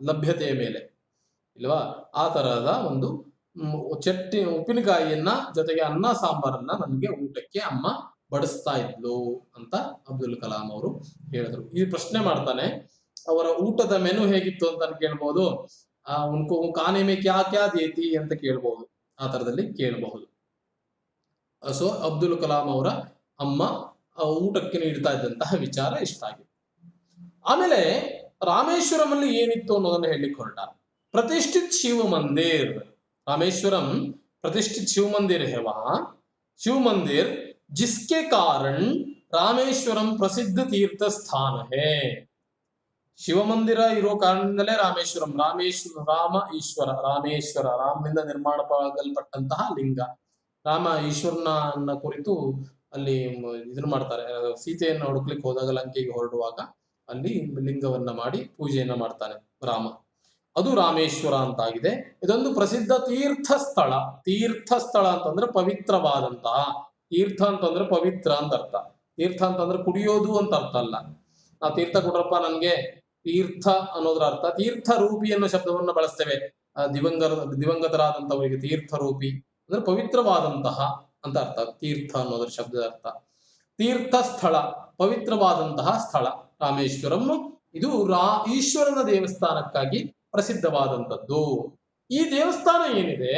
ಲಭ್ಯತೆಯ ಮೇಲೆ ಇಲ್ವಾ, ಆ ತರಹದ ಒಂದು ಚಟ್ನಿ, ಉಪ್ಪಿನಕಾಯಿಯನ್ನ ಜೊತೆಗೆ ಅನ್ನ ಸಾಂಬಾರನ್ನ ನನಗೆ ಊಟಕ್ಕೆ ಅಮ್ಮ ಬಡಿಸ್ತಾ ಇದ್ಲು ಅಂತ ಅಬ್ದುಲ್ ಕಲಾಂ ಅವರು ಹೇಳಿದ್ರು. ಈ ಪ್ರಶ್ನೆ ಮಾಡ್ತಾನೆ, ಅವರ ಊಟದ ಮೆನು ಹೇಗಿತ್ತು ಅಂತ ಕೇಳ್ಬಹುದು. ಉನ್ಕೋ ಖಾನೆ ಮೇ ಕ್ಯಾ ಕ್ಯಾ ದೇತಿ ಅಂತ ಕೇಳ್ಬಹುದು, ಆ ತರದಲ್ಲಿ ಕೇಳಬಹುದು. ಸೊ ಅಬ್ದುಲ್ ಕಲಾಂ ಅವರ ಅಮ್ಮ ಊಟಕ್ಕೆ ನೀಡ್ತಾ ಇದ್ದಂತಹ ವಿಚಾರ ಇಷ್ಟ ಆಗಿದೆ. ಆಮೇಲೆ ರಾಮೇಶ್ವರಂ ಅಲ್ಲಿ ಏನಿತ್ತು ಅನ್ನೋದನ್ನ ಹೇಳಲಿಕ್ಕೆ ಹೊರಟ. प्रतिष्ठित शिव मंदिर, रामेश्वरम प्रतिष्ठित शिव मंदिर है वहां, शिव मंदिर जिसके कारण रामेश्वरम प्रसिद्ध तीर्थ स्थान है. ಶಿವ ಮಂದಿರ ಇರೋ ಕಾರಣದಿಂದಲೇ ರಾಮೇಶ್ವರಂ, ರಾಮ ಈಶ್ವರ, ರಾಮೇಶ್ವರ, ರಾಮನಿಂದ ನಿರ್ಮಾಣವಾಗಲ್ಪಟ್ಟಂತಹ ಲಿಂಗ. ರಾಮ ಈಶ್ವರನ ಕುರಿತು ಅಲ್ಲಿ ಇದನ್ನ ಮಾಡ್ತಾರೆ. ಸೀತೆಯನ್ನು ಹುಡುಕ್ಲಿಕ್ಕೆ ಹೋದಾಗ ಲಂಕೆಗೆ ಹೊರಡುವಾಗ ಅಲ್ಲಿ ಲಿಂಗವನ್ನ ಮಾಡಿ ಪೂಜೆಯನ್ನ ಮಾಡ್ತಾನೆ ರಾಮ. ಅದು ರಾಮೇಶ್ವರ ಅಂತಾಗಿದೆ. ಇದೊಂದು ಪ್ರಸಿದ್ಧ ತೀರ್ಥ ಸ್ಥಳ. ತೀರ್ಥ ಸ್ಥಳ ಅಂತಂದ್ರೆ ಪವಿತ್ರವಾದಂತಹ, ತೀರ್ಥ ಅಂತಂದ್ರೆ ಪವಿತ್ರ ಅಂತ ಅರ್ಥ. ತೀರ್ಥ ಅಂತಂದ್ರೆ ಕುಡಿಯೋದು ಅಂತ ಅರ್ಥ ಅಲ್ಲ. ನಾ ತೀರ್ಥ ಕೊಡ್ರಪ್ಪ ನನ್ಗೆ, ತೀರ್ಥ ಅನ್ನೋದ್ರ ಅರ್ಥ ತೀರ್ಥ ರೂಪಿ ಅನ್ನೋ ಶಬ್ದವನ್ನ ಬಳಸ್ತೇವೆ. ದಿವಂಗತರಾದಂತವರಿಗೆ ತೀರ್ಥ ರೂಪಿ ಅಂದ್ರೆ ಪವಿತ್ರವಾದಂತಹ ಅಂತ ಅರ್ಥ. ತೀರ್ಥ ಅನ್ನೋದ್ರ ಶಬ್ದದ ಅರ್ಥ ತೀರ್ಥ ಸ್ಥಳ, ಪವಿತ್ರವಾದಂತಹ ಸ್ಥಳ ರಾಮೇಶ್ವರಂ. ಇದು ಈಶ್ವರನ ದೇವಸ್ಥಾನಕ್ಕಾಗಿ ಪ್ರಸಿದ್ಧವಾದಂಥದ್ದು. ಈ ದೇವಸ್ಥಾನ ಏನಿದೆ,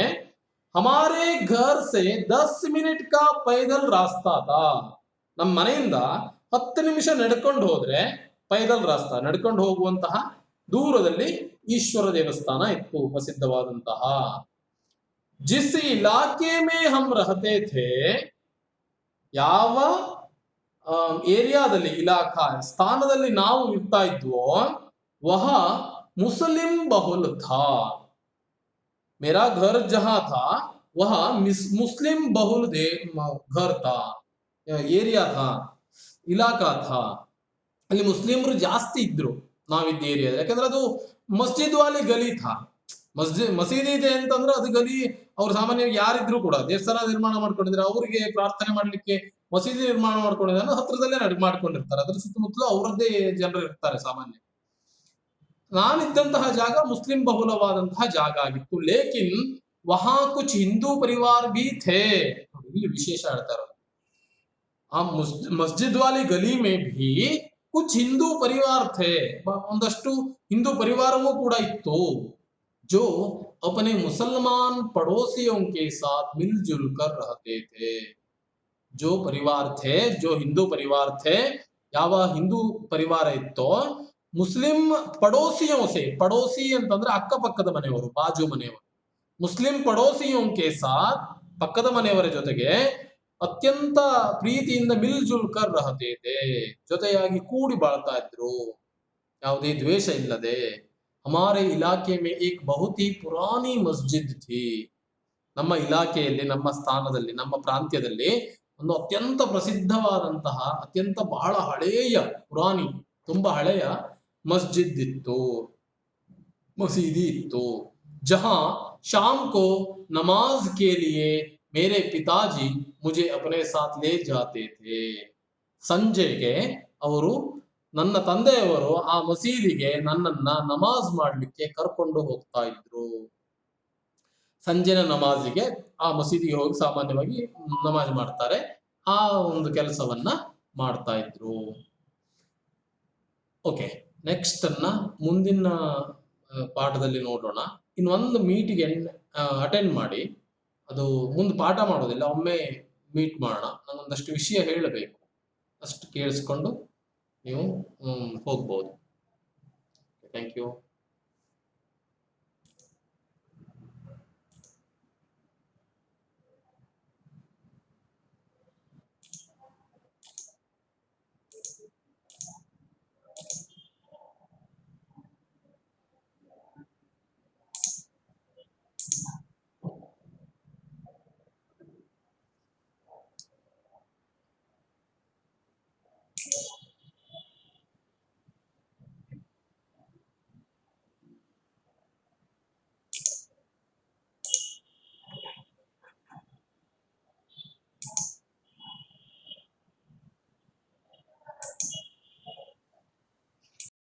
ಹಮಾರೆ ಘರ್ ಸೆ 10 ಮಿನಿಟ್ ಕಾ ಪೈದಲ್ ರಾಸ್ತಾ ತಾ. ನಮ್ಮ ಮನೆಯಿಂದ 10 ನಿಮಿಷ ನಡ್ಕೊಂಡು ಹೋದ್ರೆ, ಪೈದಲ್ ರಾಸ್ತಾ ನಡ್ಕೊಂಡು ಹೋಗುವಂತಹ ದೂರದಲ್ಲಿ ಈಶ್ವರ ದೇವಸ್ಥಾನ ಇತ್ತು, ಪ್ರಸಿದ್ಧವಾದಂತಹ. ಜಿಸ್ ಇಲಾಖೆ ಮೇ ಹಮ್ ರಹತೆ ಥೇ, ಯಾವ ಏರಿಯಾದಲ್ಲಿ, ಇಲಾಖಾ ಸ್ಥಾನದಲ್ಲಿ ನಾವು ಇರ್ತಾ ಇದ್ವೋ, ವಹ मुस्लिम बहुल था. मेरा घर जहां था वह मुस्लिम बहुल घर था, ಏರಿಯಾ था, ಇಲಾಖಾ था. ಅಲ್ಲಿ ಮುಸ್ಲಿಮರು ಜಾಸ್ತಿ ಇದ್ರು ನಾವಿದ್ದ ಏರಿಯಾದಲ್ಲಿ. ಯಾಕಂದ್ರೆ ಅದು ಮಸ್ಜಿದ್ ವಾಲಿ ಗಲಿ ಥಾ. ಮಸೀದಿ ಇದೆ ಅಂತಂದ್ರೆ ಅದು ಗಲಿ. ಅವ್ರು ಸಾಮಾನ್ಯವಾಗಿ ಯಾರಿದ್ರು ಕೂಡ ದೇವಸ್ಥಾನ ನಿರ್ಮಾಣ ಮಾಡ್ಕೊಂಡಿದ್ರೆ ಅವರಿಗೆ ಪ್ರಾರ್ಥನೆ ಮಾಡ್ಲಿಕ್ಕೆ ಮಸೀದಿ ನಿರ್ಮಾಣ ಮಾಡ್ಕೊಂಡಿದ್ರೆ ಹತ್ರದಲ್ಲೇ ಮಾಡ್ಕೊಂಡಿರ್ತಾರೆ. ಅದ್ರ ಸುತ್ತಮುತ್ತಲು ಅವರದ್ದೇ ಜನರು ಇರ್ತಾರೆ ಸಾಮಾನ್ಯ. ನಾನಿದ್ದಂತಹ ಜಾಗ ಮುಸ್ಲಿಂ ಬಹುಲವಾದಂತಹ ಜಾಗ ಆಗಿತ್ತು. ಲೇಕಿನ್ ವಹಾ ಕುಚ್ ಹಿಂದೂ ಪರಿವಾರ ಬಿ ಥೇ. ಇಲ್ಲಿ ವಿಶೇಷ ಹೇಳ್ತಾ ಇರೋದು, ಆ ಮಸ್ಜಿದ್ ವಾಲಿ ಗಲಿ ಮೇ ಭಿ ಕುಚ್ ಹಿಂದೂ ಪರಿವಾರ ಥೇ, ಒಂದಷ್ಟು ಹಿಂದೂ ಪರಿವಾರವೂ ಕೂಡ ಇತ್ತು. ಜೋ ಅಪನೆ ಮುಸಲ್ಮಾನ್ ಪಡೋಸಿಯೋಂ ಕೆ ಸಾಥ್ ಮಿಲ್ಜುಲ್ ಕರ್ ರಹತೆ ಥೇ. ಜೋ ಪರಿವಾರ ಥೇ, ಜೋ ಹಿಂದೂ ಪರಿವಾರ ಥೇ, ಯಾವ ಹಿಂದೂ ಪರಿವಾರ ಇತ್ತೋ, ಮುಸ್ಲಿಂ ಪಡೋಸಿಯೋಸೆ, ಪಡೋಸಿ ಅಂತಂದ್ರೆ ಅಕ್ಕಪಕ್ಕದ ಮನೆಯವರು, ಬಾಜು ಮನೆಯವರು. ಮುಸ್ಲಿಂ ಪಡೋಸಿಯೋಂ ಕೆ ಸಾಥ್, ಪಕ್ಕದ ಮನೆಯವರ ಜೊತೆಗೆ ಅತ್ಯಂತ ಪ್ರೀತಿಯಿಂದ ಮಿಲ್ಜುಲ್ಕರ್ ರಹತೆ ಥೇ, ಜೊತೆಯಾಗಿ ಕೂಡಿ ಬಾಳ್ತಾ ಇದ್ರು, ಯಾವುದೇ ದ್ವೇಷ ಇಲ್ಲದೆ. ಹಮಾರೆ ಇಲಾಖೆ ಮೇ ಏಕ್ ಬಹುತ್ ಹಿ ಪುರಾನಿ ಮಸ್ಜಿದ್ ಥಿ. ನಮ್ಮ ಇಲಾಖೆಯಲ್ಲಿ, ನಮ್ಮ ಸ್ಥಾನದಲ್ಲಿ, ನಮ್ಮ ಪ್ರಾಂತ್ಯದಲ್ಲಿ ಒಂದು ಅತ್ಯಂತ ಪ್ರಸಿದ್ಧವಾದಂತಹ, ಅತ್ಯಂತ ಬಹಳ ಹಳೆಯ, ಪುರಾನಿ ತುಂಬಾ ಹಳೆಯ मस्जिद इत्तो, मसीदी इत्तो. जहां शाम को नमाज के लिए मेरे पिताजी मुझे अपने साथ ले जाते थे. ಸಂಜೆಗೆ ಅವರು, ನನ್ನ ತಂದೆಯವರು ಆ ಮಸೀದಿಗೆ ನನ್ನನ್ನ ನಮಾಜ್ ಮಾಡ್ಲಿಕ್ಕೆ ಕರ್ಕೊಂಡು ಹೋಗ್ತಾ ಇದ್ರು. ಸಂಜೆನ ನಮಾಜಿಗೆ ಆ ಮಸೀದಿಗೆ ಹೋಗಿ ಸಾಮಾನ್ಯವಾಗಿ ನಮಾಜ್ ಮಾಡ್ತಾರೆ, ಆ ಒಂದು ಕೆಲಸವನ್ನ ಮಾಡ್ತಾ ಇದ್ರು. ಓಕೆ, ನೆಕ್ಸ್ಟ್ ಅನ್ನ ಮುಂದಿನ ಪಾಠದಲ್ಲಿ ನೋಡೋಣ. ಇನ್ನೊಂದು ಮೀಟಿಗೆ ಅಟೆಂಡ್ ಮಾಡಿ, ಅದು ಮುಂದೆ ಪಾಠ ಮಾಡೋದಿಲ್ಲ, ಒಮ್ಮೆ ಮೀಟ್ ಮಾಡೋಣ. ನಂಗೊಂದಷ್ಟು ವಿಷಯ ಹೇಳಬೇಕು, ಅಷ್ಟು ಕೇಳಿಸ್ಕೊಂಡು ನೀವು ಹೋಗ್ಬೋದು. Thank you.